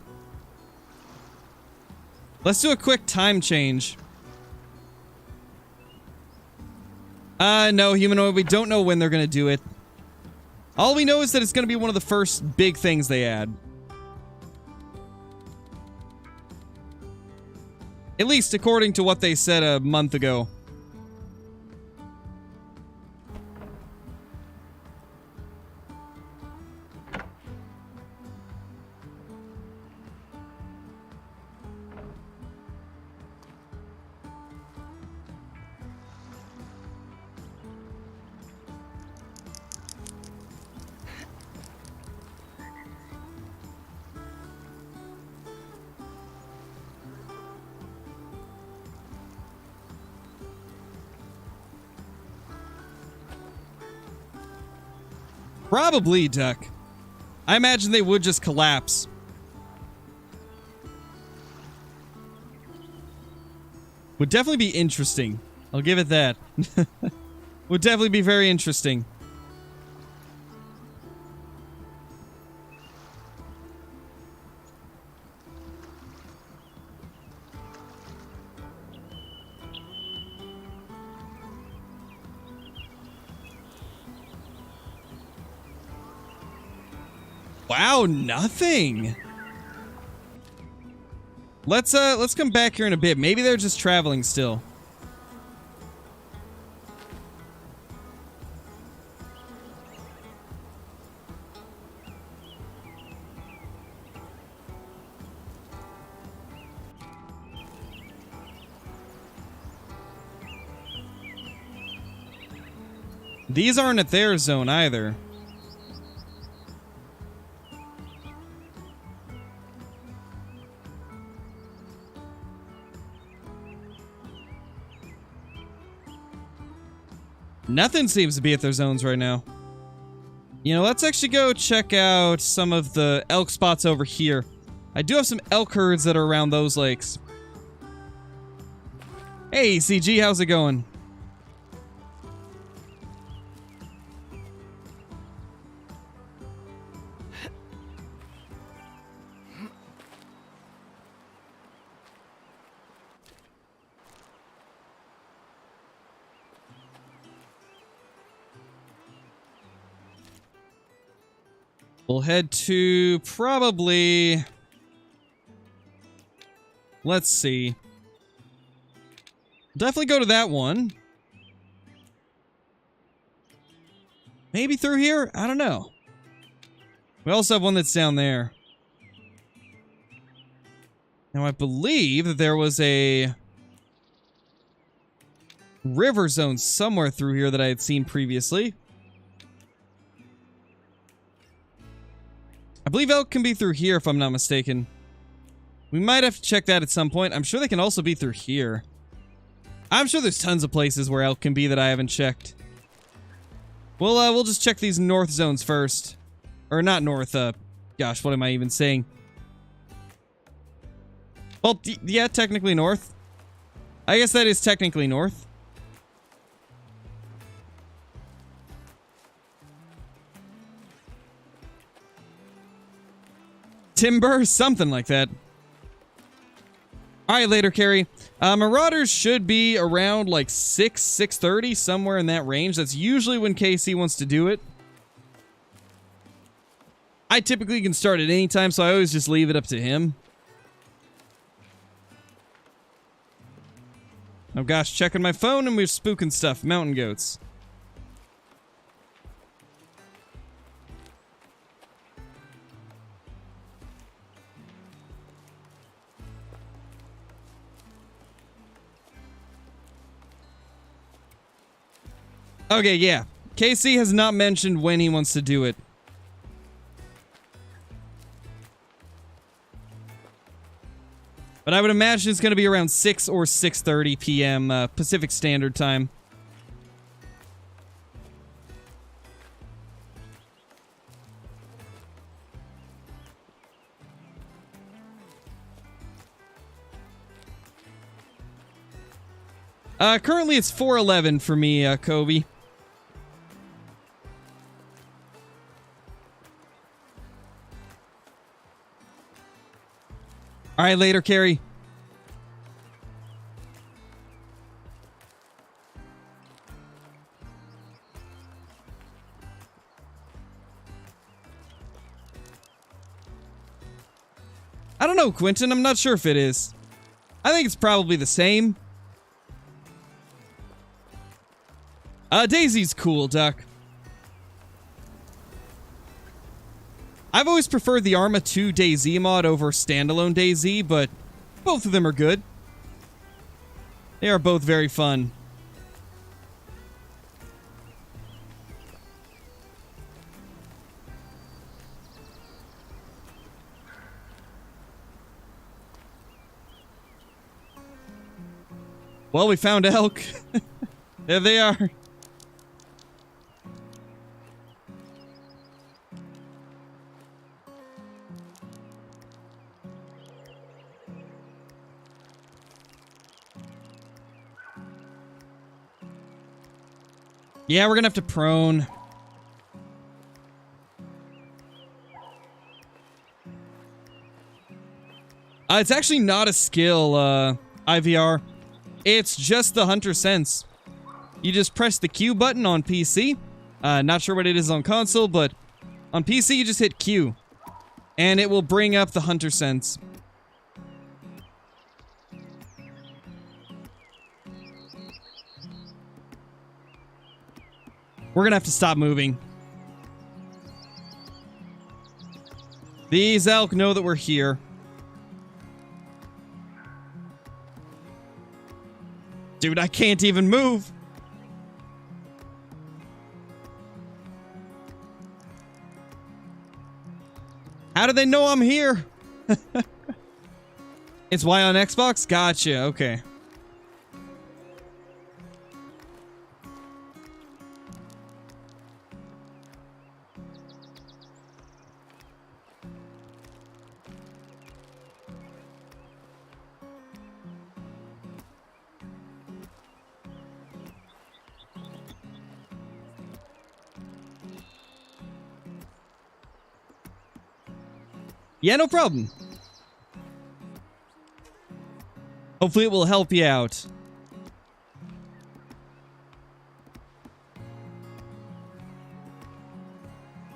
Speaker 1: Let's do a quick time change. No, humanoid, we don't know when they're gonna do it. All we know is that it's gonna be one of the first big things they add. At least according to what they said a month ago. Probably, Duck. I imagine they would just collapse. Would definitely be interesting. I'll give it that. Would definitely be very interesting. Wow, nothing. Let's come back here in a bit. Maybe they're just traveling still. These aren't at their zone either. Nothing seems to be at their zones right now. You know, let's actually go check out some of the elk spots over here. I do have some elk herds that are around those lakes. Hey, CG, how's it going? We'll head to probably... Let's see. Definitely go to that one. Maybe through here? I don't know. We also have one that's down there. Now, I believe that there was a river zone somewhere through here that I had seen previously. I believe elk can be through here, if I'm not mistaken. We might have to check that at some point. I'm sure they can also be through here. I'm sure there's tons of places where elk can be that I haven't checked. We'll just check these north zones first. Or not north, gosh, what am I even saying? Well, yeah, technically north. I guess that is technically north. Timber, something like that. Alright, later, Carrie. Marauders should be around like 6:30, somewhere in that range. That's usually when KC wants to do it. I typically can start at any time, so I always just leave it up to him. Oh gosh, checking my phone and we're spooking stuff. Mountain goats. Okay, yeah. KC has not mentioned when he wants to do it. But I would imagine it's going to be around 6 or 6:30 p.m. Pacific Standard Time. Currently it's 4:11 for me, Kobe. Alright, later, Carrie. I don't know, Quentin. I'm not sure if it is. I think it's probably the same. Daisy's cool, Duck. I've always preferred the Arma 2 DayZ mod over standalone DayZ, but both of them are good. They are both very fun. Well, we found elk. There they are. Yeah, we're gonna have to prone. It's actually not a skill, IVR. It's just the hunter sense. You just press the Q button on PC. Not sure what it is on console, but on PC you just hit Q. And it will bring up the hunter sense. We're gonna have to stop moving. These elk know that we're here. Dude, I can't even move. How do they know I'm here? It's why on Xbox? Gotcha, okay. Yeah, no problem. Hopefully it will help you out.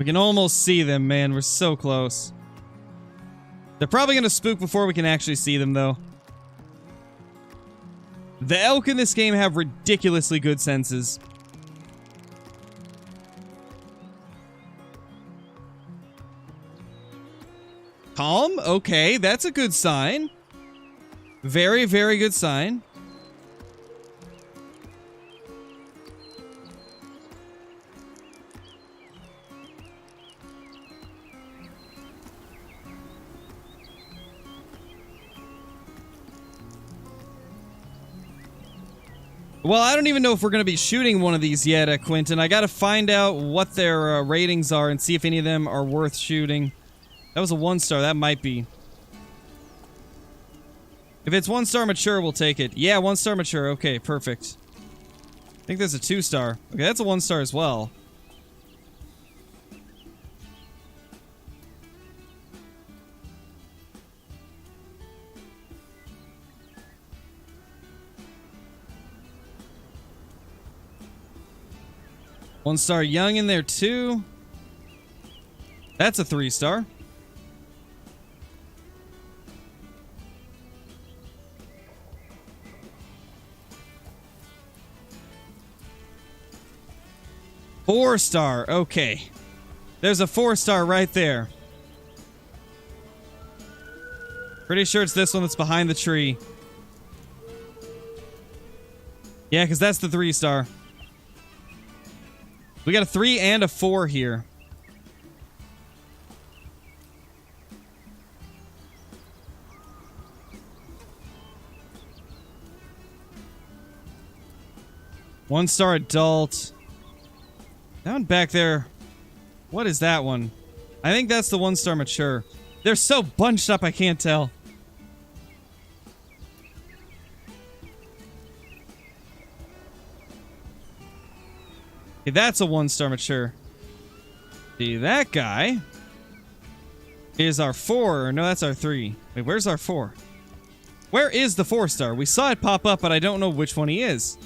Speaker 1: We can almost see them, man. We're so close. They're probably going to spook before we can actually see them, though. The elk in this game have ridiculously good senses. Calm? Okay, that's a good sign. Very, very good sign. Well, I don't even know if we're going to be shooting one of these yet, Quentin. I got to find out what their ratings are and see if any of them are worth shooting. That was a 1-star. That might be. If it's 1-star mature, we'll take it. Yeah, 1-star mature. Okay, perfect. I think there's a 2-star. Okay, that's a 1-star as well. One-star young in there too. That's a 3-star. Four-star. Okay. There's a 4-star right there. Pretty sure it's this one that's behind the tree. Yeah, because that's the 3-star. We got a 3 and a 4 here. One-star adult. Down back there. What is that one? I think that's the 1-star mature. They're so bunched up I can't tell. Okay, that's a 1-star mature. See, that guy is our 4. No, that's our 3. Wait, where's our 4? Where is the 4-star? We saw it pop up, but I don't know which one he is.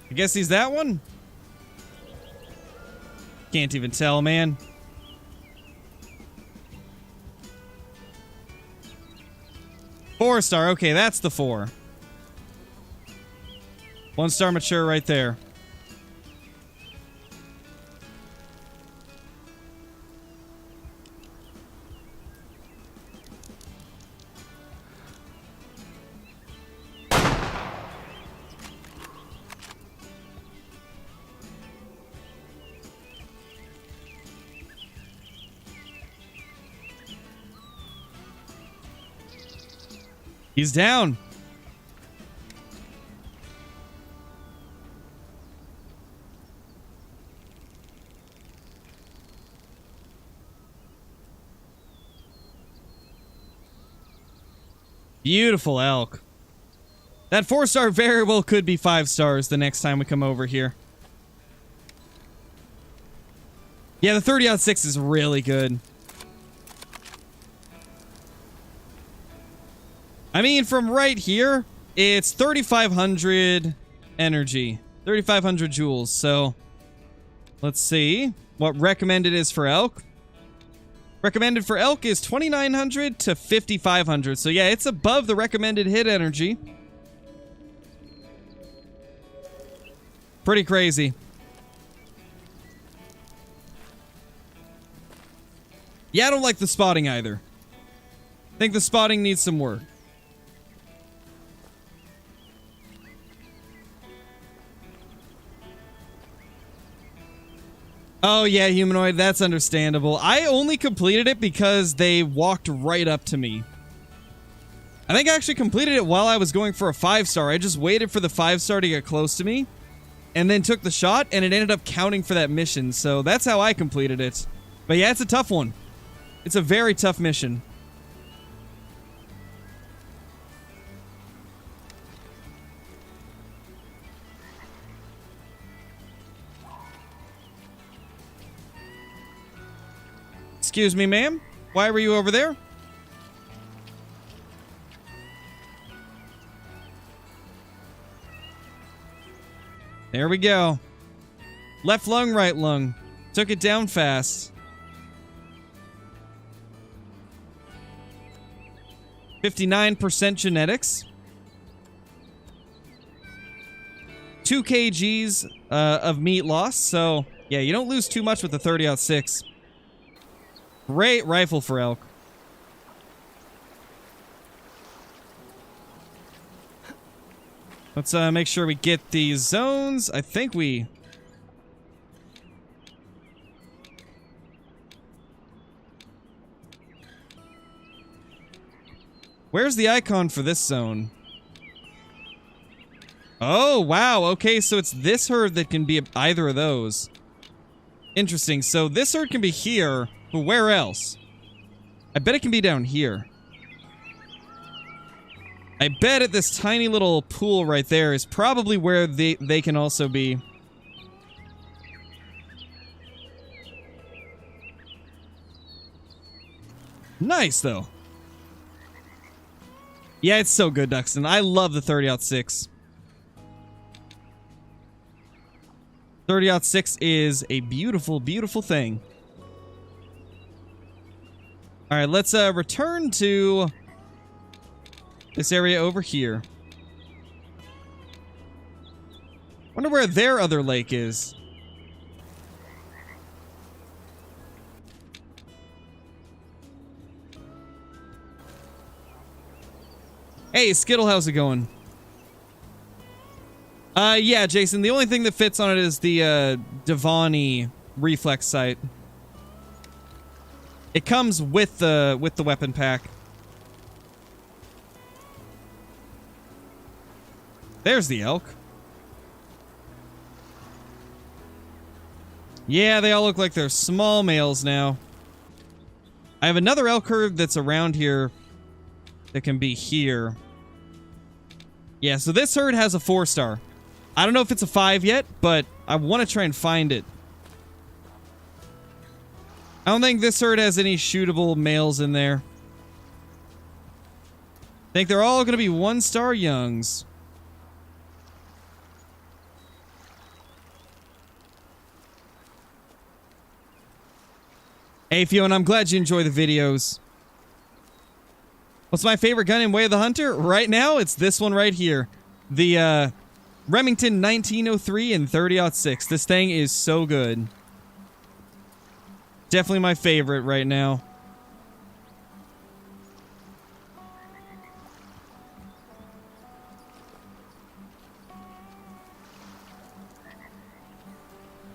Speaker 1: I guess he's that one? Can't even tell, man. Four-star. Okay, that's the 4. 1-star mature right there. He's down. Beautiful elk. That 4-star very well could be 5 stars the next time we come over here. Yeah, the 30-06 is really good. I mean, from right here, it's 3,500 energy. 3,500 joules, so... Let's see what recommended is for elk. Recommended for elk is 2,900 to 5,500. So yeah, it's above the recommended hit energy. Pretty crazy. Yeah, I don't like the spotting either. I think the spotting needs some work. Oh yeah, humanoid, that's understandable. I only completed it because they walked right up to me. I think I actually completed it while I was going for a 5-star. I just waited for the 5-star to get close to me, and then took the shot, and it ended up counting for that mission, so that's how I completed it. But yeah, it's a tough one. It's a very tough mission. Excuse me, ma'am. Why were you over there? There we go. Left lung, right lung. Took it down fast. 59% genetics. 2 kgs of meat loss. So, yeah, you don't lose too much with the 30-06. Great rifle for elk. Let's make sure we get these zones. I think we... Where's the icon for this zone? Oh, wow. Okay, so it's this herd that can be either of those. Interesting. So this herd can be here, but where else? I bet it can be down here. I bet at this tiny little pool right there is probably where they can also be. Nice, though. Yeah, it's so good, Duxton. I love the 30-06. 30-06 is a beautiful, beautiful thing. Alright, let's return to this area over here. Wonder where their other lake is. Hey, Skittle, how's it going? Yeah, Jason, the only thing that fits on it is the, Devani reflex sight. It comes with the weapon pack. There's the elk. Yeah, they all look like they're small males now. I have another elk herd that's around here that can be here. Yeah, so this herd has a 4-star. I don't know if it's a 5 yet, but I want to try and find it. I don't think this herd has any shootable males in there. I think they're all going to be 1-star youngs. Hey, Fiona, I'm glad you enjoy the videos. What's my favorite gun in Way of the Hunter? Right now, it's this one right here. The, Remington 1903 and 30-06. This thing is so good. Definitely my favorite right now.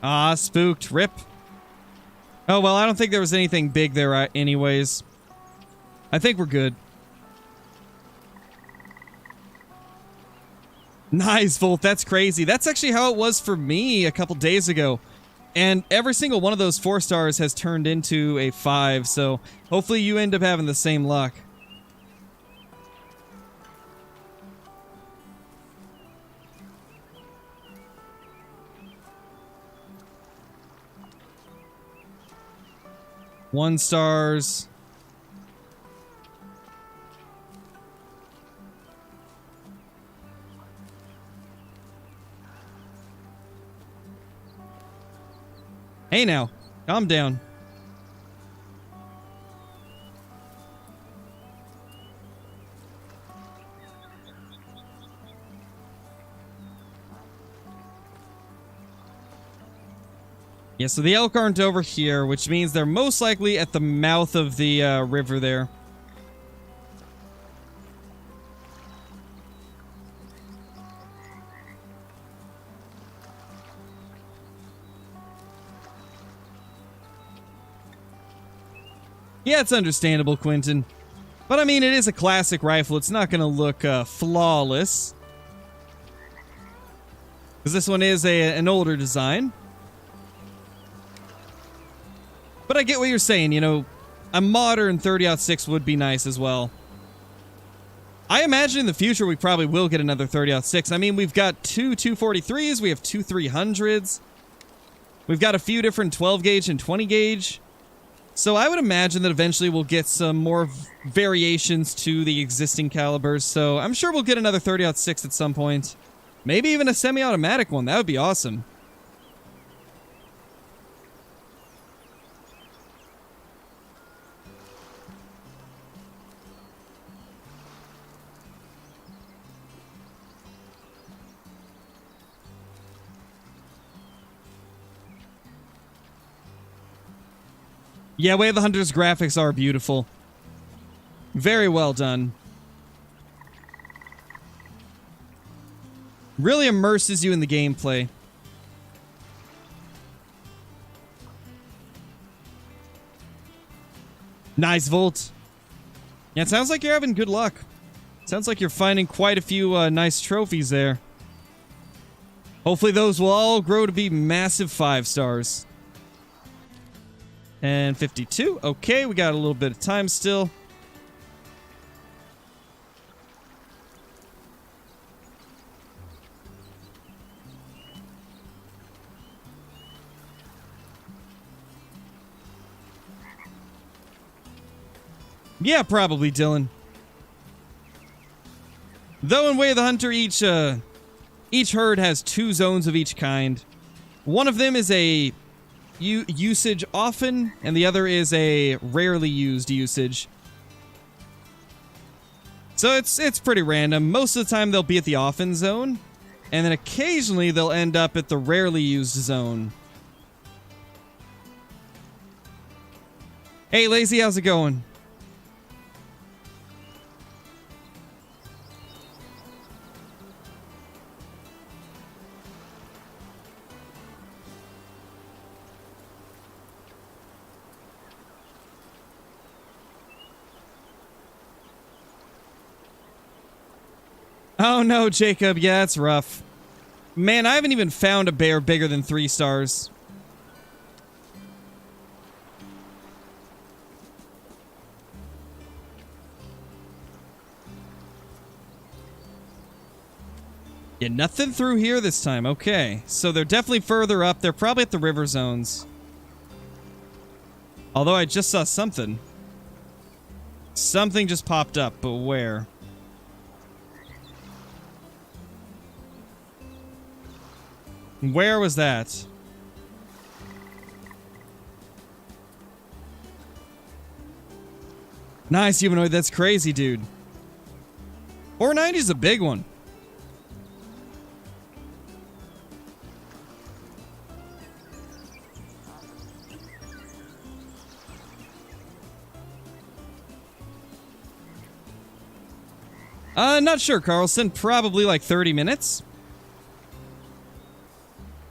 Speaker 1: Ah, spooked. Rip. Oh, well, I don't think there was anything big there anyways. I think we're good. Nice, Volt. That's crazy. That's actually how it was for me a couple days ago. And every single one of those 4-stars has turned into a 5, so hopefully you end up having the same luck. One stars. Hey now, calm down. Yeah, so the elk aren't over here, which means they're most likely at the mouth of the river there. Yeah, it's understandable, Quentin. But I mean, it is a classic rifle. It's not going to look flawless. Because this one is an older design. But I get what you're saying, you know, a modern 30-06 would be nice as well. I imagine in the future we probably will get another 30-06. I mean, we've got two 243s, we have two 300s. We've got a few different 12 gauge and 20 gauge. So I would imagine that eventually we'll get some more variations to the existing calibers. So I'm sure we'll get another 30-06 at some point. Maybe even a semi-automatic one. That would be awesome. Yeah, Way of the Hunter's graphics are beautiful. Very well done. Really immerses you in the gameplay. Nice Volt. Yeah, it sounds like you're having good luck. Sounds like you're finding quite a few nice trophies there. Hopefully those will all grow to be massive 5 stars. And 52. Okay, we got a little bit of time still. Yeah, probably, Dylan. Though in Way of the Hunter, each herd has 2 zones of each kind. One of them is a usage often, and the other is a rarely used usage. So it's pretty random. Most of the time they'll be at the often zone, and then occasionally they'll end up at the rarely used zone. Hey, Lazy, how's it going? Oh no, Jacob. Yeah, it's rough. Man, I haven't even found a bear bigger than 3 stars. Yeah, nothing through here this time. Okay, so they're definitely further up. They're probably at the river zones. Although I just saw something. Something just popped up, but where? Where was that? Nice humanoid. That's crazy, dude. 490 is a big one. Not sure, Carlson. Probably like 30 minutes.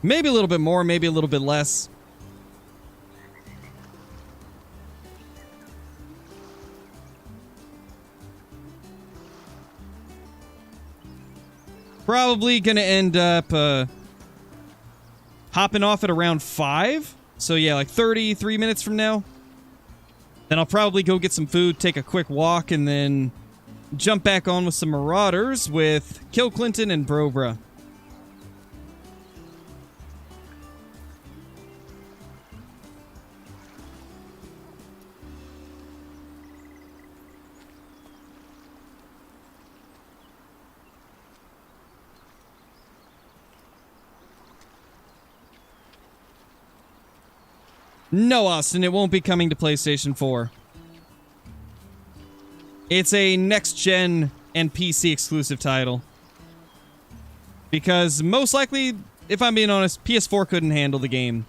Speaker 1: Maybe a little bit more, maybe a little bit less. Probably gonna end up hopping off at around 5. So yeah, like 33 minutes from now. Then I'll probably go get some food, take a quick walk, and then jump back on with some Marauders with Kill Clinton and Brobra. No, Austin, it won't be coming to PlayStation 4. It's a next-gen and PC exclusive title. Because most likely, if I'm being honest, PS4 couldn't handle the game.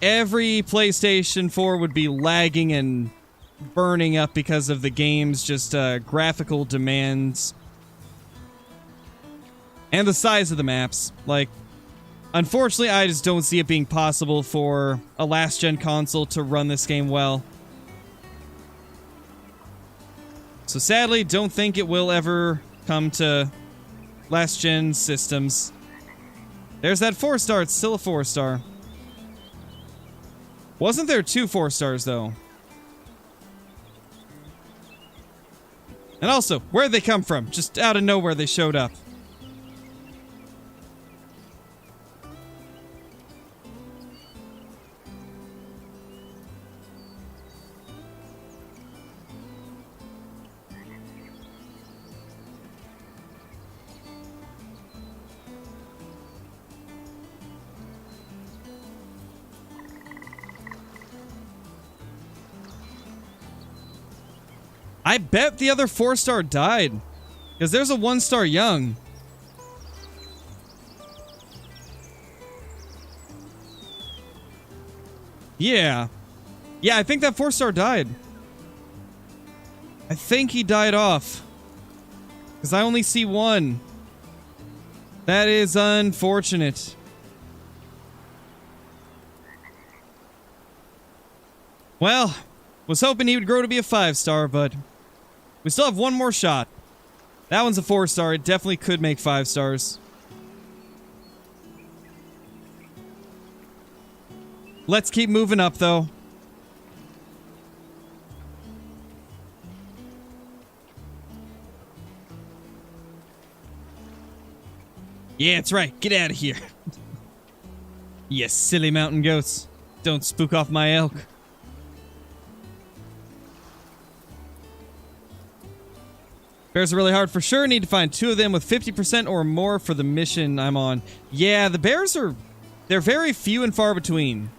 Speaker 1: Every PlayStation 4 would be lagging and burning up because of the game's just graphical demands. And the size of the maps. Like, unfortunately, I just don't see it being possible for a last-gen console to run this game well. So sadly, don't think it will ever come to last-gen systems. There's that 4-star. It's still a 4-star. Wasn't there 2 4-stars, though? And also, where'd they come from? Just out of nowhere they showed up. I bet the other 4-star died. Because there's a 1-star young. Yeah. Yeah, I think that 4-star died. I think he died off. Because I only see one. That is unfortunate. Well, was hoping he would grow to be a 5-star, but we still have one more shot. That one's a 4-star. It definitely could make 5 stars. Let's keep moving up, though. Yeah, that's right. Get out of here. You silly mountain goats. Don't spook off my elk. Bears are really hard for sure. Need to find 2 of them with 50% or more for the mission I'm on. Yeah, the bears are... they're very few and far between.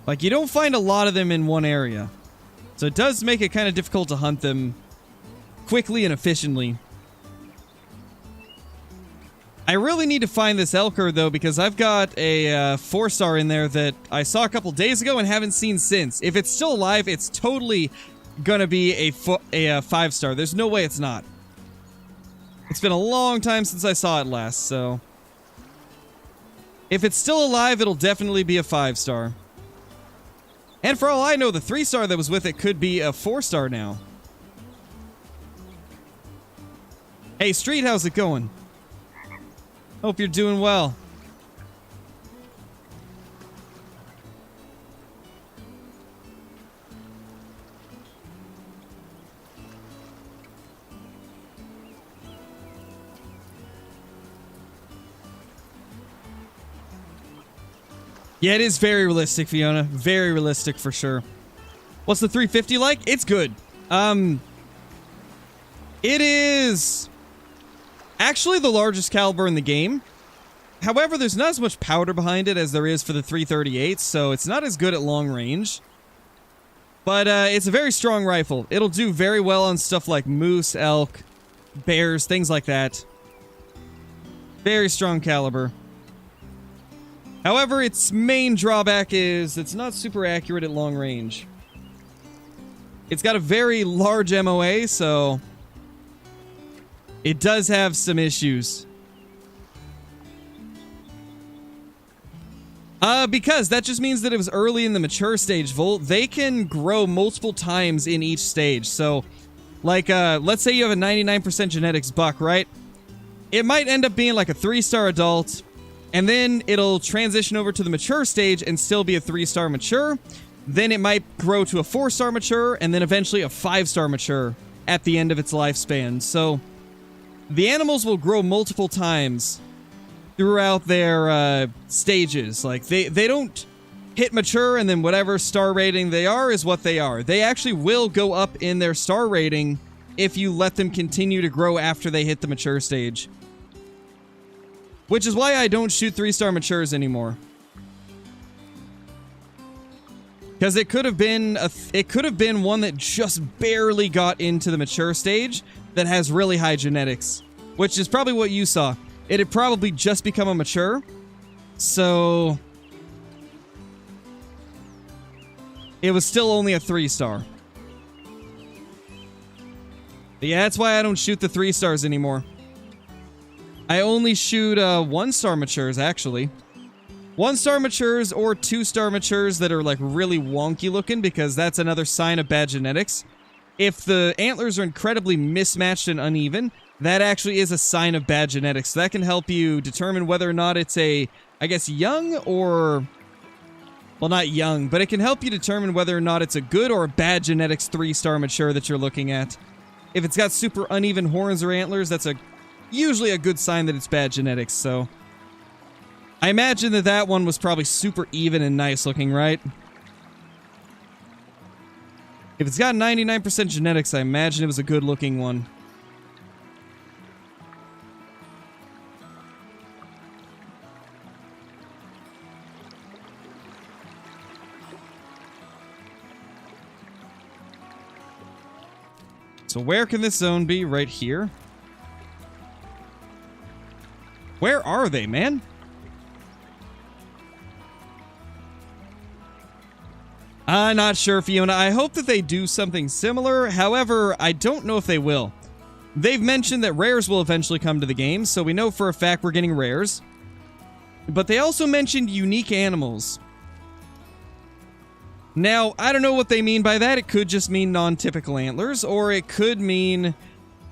Speaker 1: Like, you don't find a lot of them in one area. So it does make it kind of difficult to hunt them quickly and efficiently. I really need to find this elker, though, because I've got a 4-star in there that I saw a couple days ago and haven't seen since. If it's still alive, it's totally gonna be a 5-star. There's no way it's not. It's been a long time since I saw it last, so... if it's still alive, it'll definitely be a 5-star. And for all I know, the 3-star that was with it could be a 4-star now. Hey, Street, how's it going? Hope you're doing well. Yeah, it is very realistic, Fiona. Very realistic for sure. What's the 350 like? It's good. It is actually the largest caliber in the game. However, there's not as much powder behind it as there is for the 338, so it's not as good at long range. But it's a very strong rifle. It'll do very well on stuff like moose, elk, bears, things like that. Very strong caliber. However, its main drawback is it's not super accurate at long range. It's got a very large MOA, so it does have some issues. Because that just means that it was early in the mature stage, Volt. They can grow multiple times in each stage. So, like, let's say you have a 99% genetics buck, right? It might end up being like a 3-star adult, and then it'll transition over to the mature stage and still be a 3-star mature. Then it might grow to a 4-star mature, and then eventually a 5-star mature at the end of its lifespan. So, the animals will grow multiple times throughout their stages. Like, they don't hit mature and then whatever star rating they are is what they are. They actually will go up in their star rating if you let them continue to grow after they hit the mature stage. Which is why I don't shoot 3-star matures anymore. Because it could have been one that just barely got into the mature stage that has really high genetics, which is probably what you saw. It had probably just become a mature, so it was still only a 3-star. But yeah, that's why I don't shoot the 3-stars anymore. I only shoot 1-star matures, actually. 1-star matures or 2-star matures that are like really wonky looking, because that's another sign of bad genetics. If the antlers are incredibly mismatched and uneven, that actually is a sign of bad genetics. So that can help you determine whether or not it's a, I guess, young or... well, not young, but it can help you determine whether or not it's a good or a bad genetics 3-star mature that you're looking at. If it's got super uneven horns or antlers, that's usually a good sign that it's bad genetics, so... I imagine that that one was probably super even and nice looking, right? If it's got 99% genetics, I imagine it was a good looking one. So where can this zone be? Right here? Where are they, man? I'm not sure, Fiona. I hope that they do something similar. However, I don't know if they will. They've mentioned that rares will eventually come to the game, so we know for a fact we're getting rares. But they also mentioned unique animals. Now, I don't know what they mean by that. It could just mean non-typical antlers, or it could mean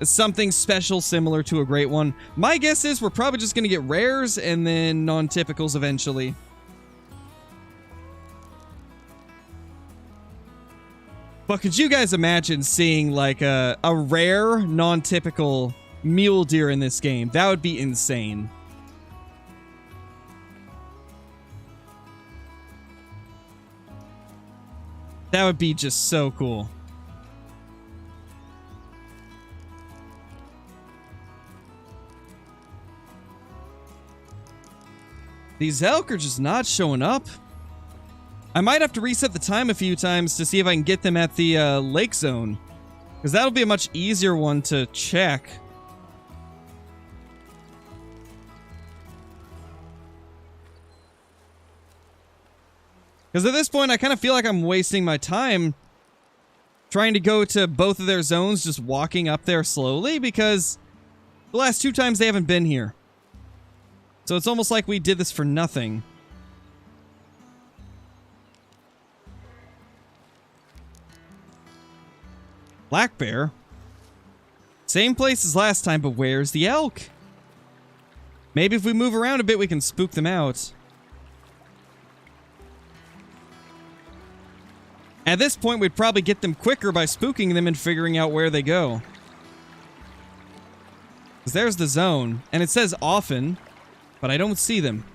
Speaker 1: something special similar to a great one. My guess is we're probably just going to get rares and then non-typicals eventually. But could you guys imagine seeing like a rare, non-typical mule deer in this game? That would be insane. That would be just so cool. These elk are just not showing up. I might have to reset the time a few times to see if I can get them at the lake zone. Because that'll be a much easier one to check. Because at this point, I kind of feel like I'm wasting my time trying to go to both of their zones, just walking up there slowly, because the last 2 times they haven't been here. So it's almost like we did this for nothing. Black bear? Same place as last time, but where's the elk? Maybe if we move around a bit, we can spook them out. At this point, we'd probably get them quicker by spooking them and figuring out where they go. Because there's the zone, and it says often, but I don't see them.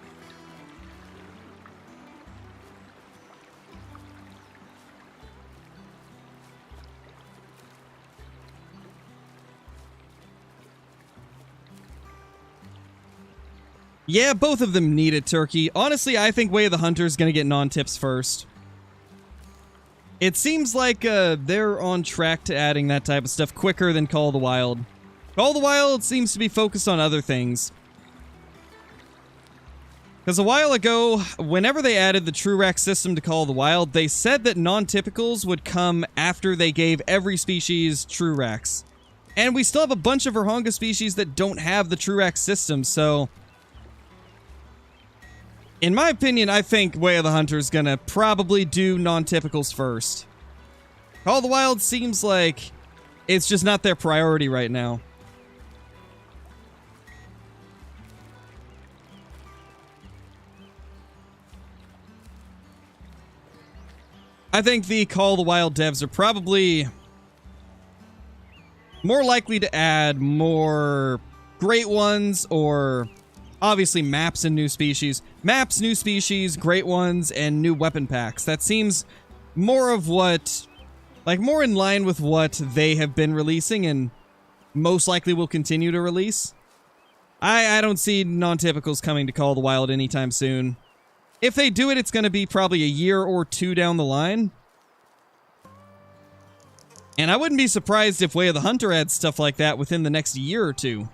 Speaker 1: Yeah, both of them need it, Turkey. Honestly, I think Way of the Hunter is going to get non-tips first. It seems like they're on track to adding that type of stuff quicker than Call of the Wild. Call of the Wild seems to be focused on other things. Because a while ago, whenever they added the True Rack system to Call of the Wild, they said that non-typicals would come after they gave every species True Racks. And we still have a bunch of Rahonga species that don't have the True Rack system, so... in my opinion, I think Way of the Hunter is gonna probably do non-typicals first. Call of the Wild seems like it's just not their priority right now. I think the Call of the Wild devs are probably more likely to add more great ones, or obviously maps and new species. Maps, new species, great ones, and new weapon packs. That seems more of what, like, more in line with what they have been releasing and most likely will continue to release. I don't see non-typicals coming to Call of the Wild anytime soon. If they do it, it's going to be probably a year or 2 down the line. And I wouldn't be surprised if Way of the Hunter adds stuff like that within the next year or 2.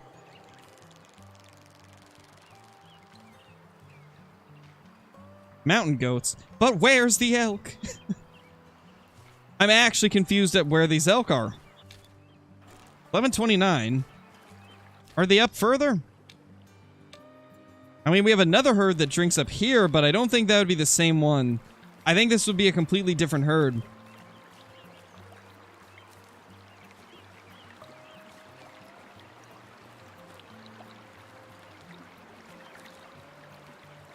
Speaker 1: Mountain goats. But where's the elk? I'm actually confused at where these elk are. 1129. Are they up further? I mean, we have another herd that drinks up here, but I don't think that would be the same one. I think this would be a completely different herd.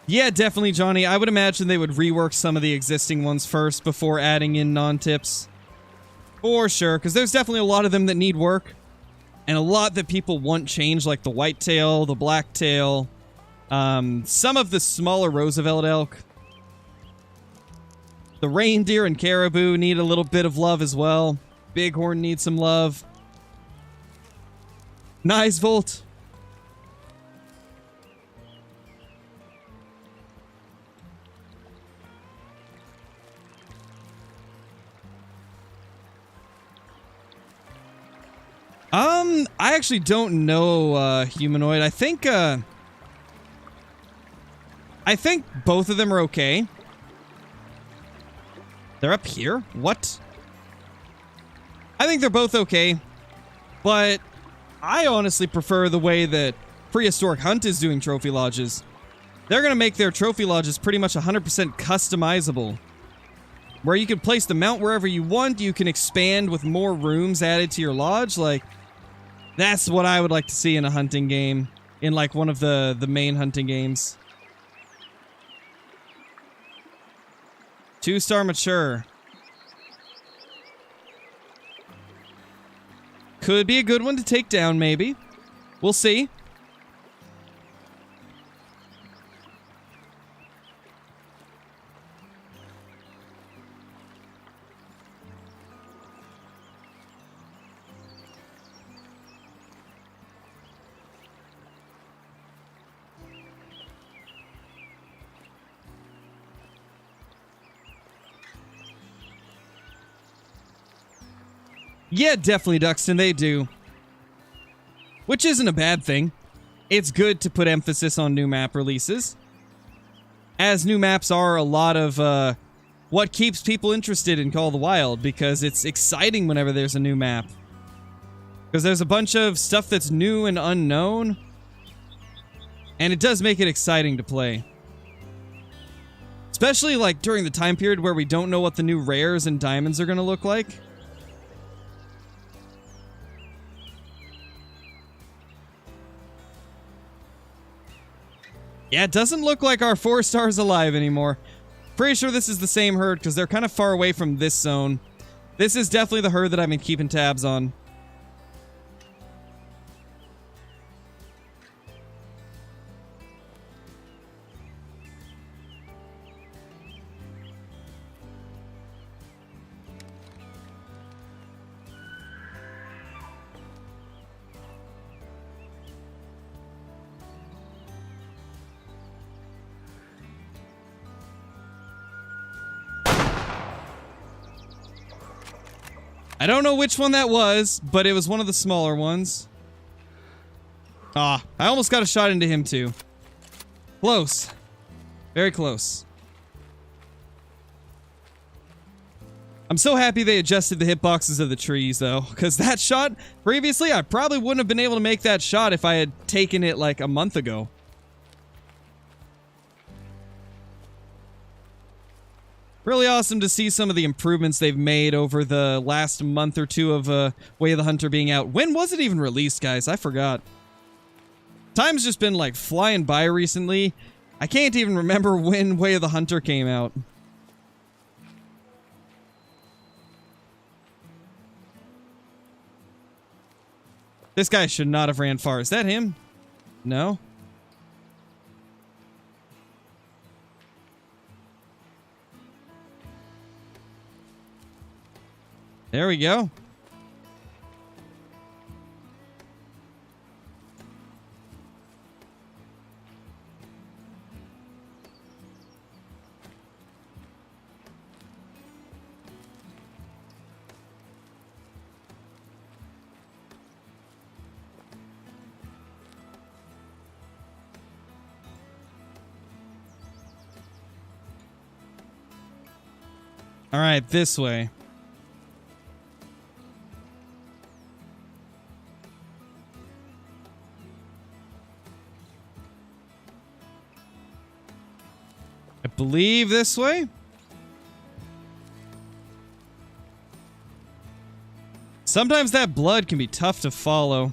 Speaker 1: Yeah, definitely, Johnny. I would imagine they would rework some of the existing ones first before adding in non-tips. For sure, because there's definitely a lot of them that need work. And a lot that people want changed, like the whitetail, the blacktail, some of the smaller Roosevelt elk. The reindeer and caribou need a little bit of love as well. Bighorn needs some love. Nice Volt. I actually don't know, humanoid. I think both of them are okay. They're up here? What? I think they're both okay, but I honestly prefer the way that Prehistoric Hunt is doing trophy lodges. They're going to make their trophy lodges pretty much 100% customizable. Where you can place the mount wherever you want, you can expand with more rooms added to your lodge. Like, that's what I would like to see in a hunting game. In, like, one of the main hunting games. 2-star mature. Could be a good one to take down, maybe. We'll see. Yeah, definitely, Duxton, they do. Which isn't a bad thing. It's good to put emphasis on new map releases. As new maps are a lot of what keeps people interested in Call of the Wild, because it's exciting whenever there's a new map. Because there's a bunch of stuff that's new and unknown. And it does make it exciting to play. Especially like during the time period where we don't know what the new rares and diamonds are going to look like. Yeah, it doesn't look like our 4-star's alive anymore. Pretty sure this is the same herd because they're kind of far away from this zone. This is definitely the herd that I've been keeping tabs on. I don't know which one that was, but it was one of the smaller ones. Ah, I almost got a shot into him too. Close. Very close. I'm so happy they adjusted the hitboxes of the trees though, because that shot, previously I probably wouldn't have been able to make that shot if I had taken it like a month ago. Really awesome to see some of the improvements they've made over the last month or two of Way of the Hunter being out. When was it even released, guys? I forgot. Time's just been like flying by recently. I can't even remember when Way of the Hunter came out. This guy should not have ran far. Is that him? No? There we go. All right, this way. I believe this way? Sometimes that blood can be tough to follow.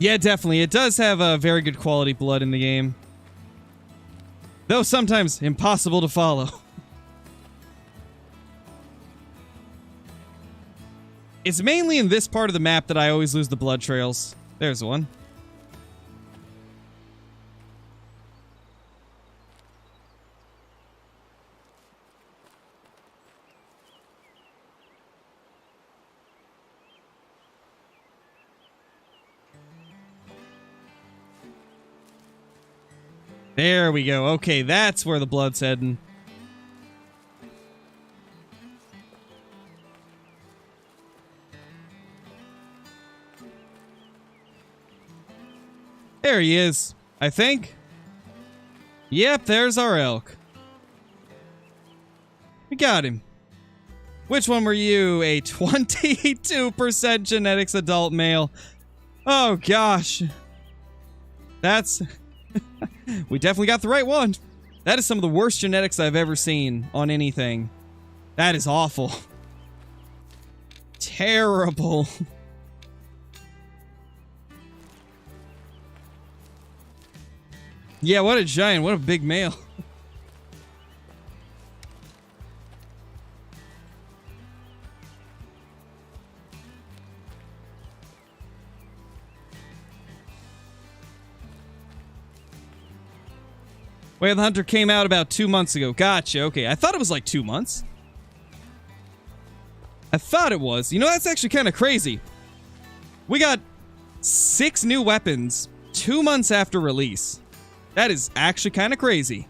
Speaker 1: Yeah, definitely. It does have a very good quality blood in the game. Though sometimes impossible to follow. It's mainly in this part of the map that I always lose the blood trails. There's one. There we go. Okay, that's where the blood's heading. There he is, I think. Yep, there's our elk. We got him. Which one were you? A 22% genetics adult male. Oh, gosh. That's... We definitely got the right one. That is some of the worst genetics I've ever seen on anything. That is awful. Terrible. Yeah, what a giant. What a big male. Way of the Hunter came out about 2 months ago. Gotcha. Okay, I thought it was like 2 months. I thought it was. You know, that's actually kind of crazy. We got 6 new weapons 2 months after release. That is actually kind of crazy.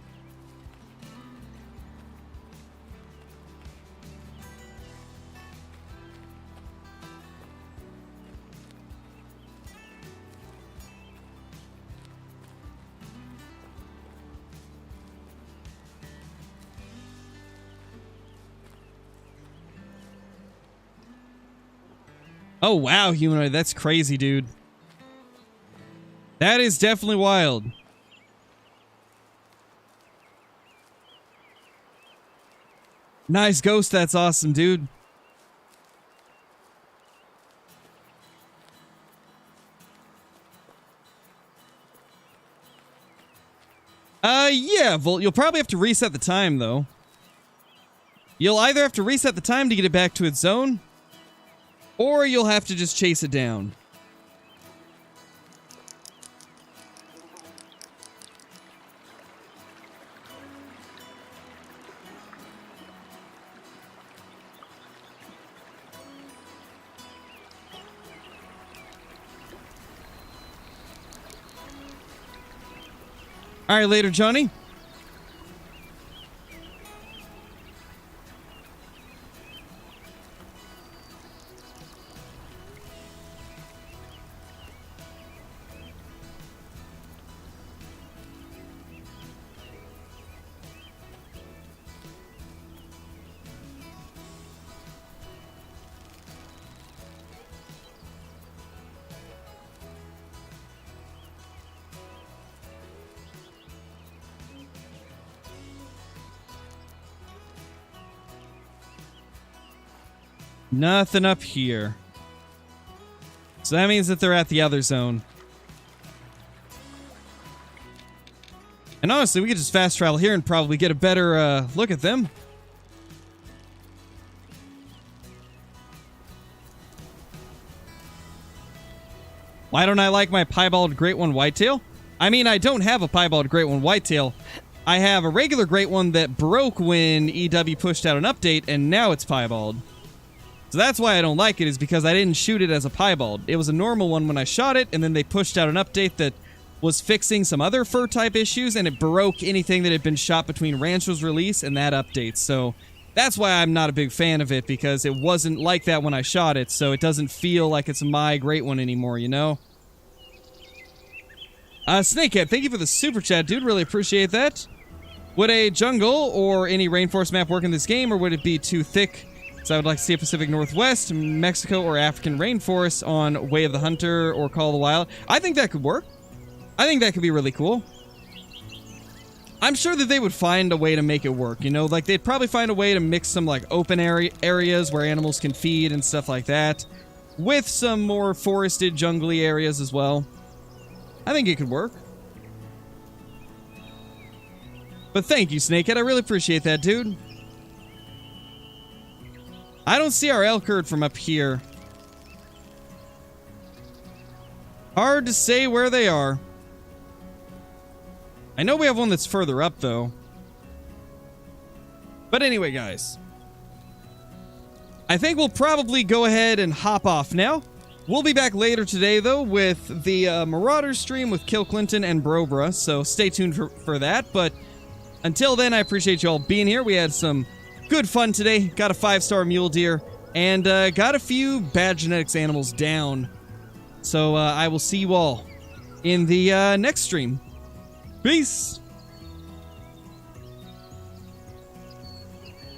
Speaker 1: Oh, wow, humanoid. That's crazy, dude. That is definitely wild. Nice ghost. That's awesome, dude. Yeah, Volt. You'll probably have to reset the time, though. You'll either have to reset the time to get it back to its zone, or you'll have to just chase it down. All right, later, Johnny. Nothing up here. So that means that they're at the other zone. And honestly, we could just fast travel here and probably get a better look at them. Why don't I like my piebald great one whitetail? I mean, I don't have a piebald great one whitetail. I have a regular great one that broke when EW pushed out an update, and now it's piebald. So that's why I don't like it, is because I didn't shoot it as a piebald. It was a normal one when I shot it, and then they pushed out an update that was fixing some other fur type issues, and it broke anything that had been shot between Rancho's release and that update. So that's why I'm not a big fan of it, because it wasn't like that when I shot it, so it doesn't feel like it's my great one anymore, you know? Snakehead, thank you for the super chat, dude. Really appreciate that. Would a jungle or any rainforest map work in this game, or would it be too thick? So I would like to see a Pacific Northwest, Mexico, or African rainforest on Way of the Hunter or Call of the Wild. I think that could work. I think that could be really cool. I'm sure that they would find a way to make it work, you know? Like, they'd probably find a way to mix some, like, open areas where animals can feed and stuff like that, with some more forested, jungly areas as well. I think it could work. But thank you, Snakehead. I really appreciate that, dude. I don't see our elk herd from up here. Hard to say where they are. I know we have one that's further up, though. But anyway, guys. I think we'll probably go ahead and hop off now. We'll be back later today, though, with the Marauders stream with Kill Clinton and Brobra, so stay tuned for that. But until then, I appreciate you all being here. We had some good fun today. Got a 5-star mule deer, and got a few bad genetics animals down. So I will see you all in the next stream. Peace!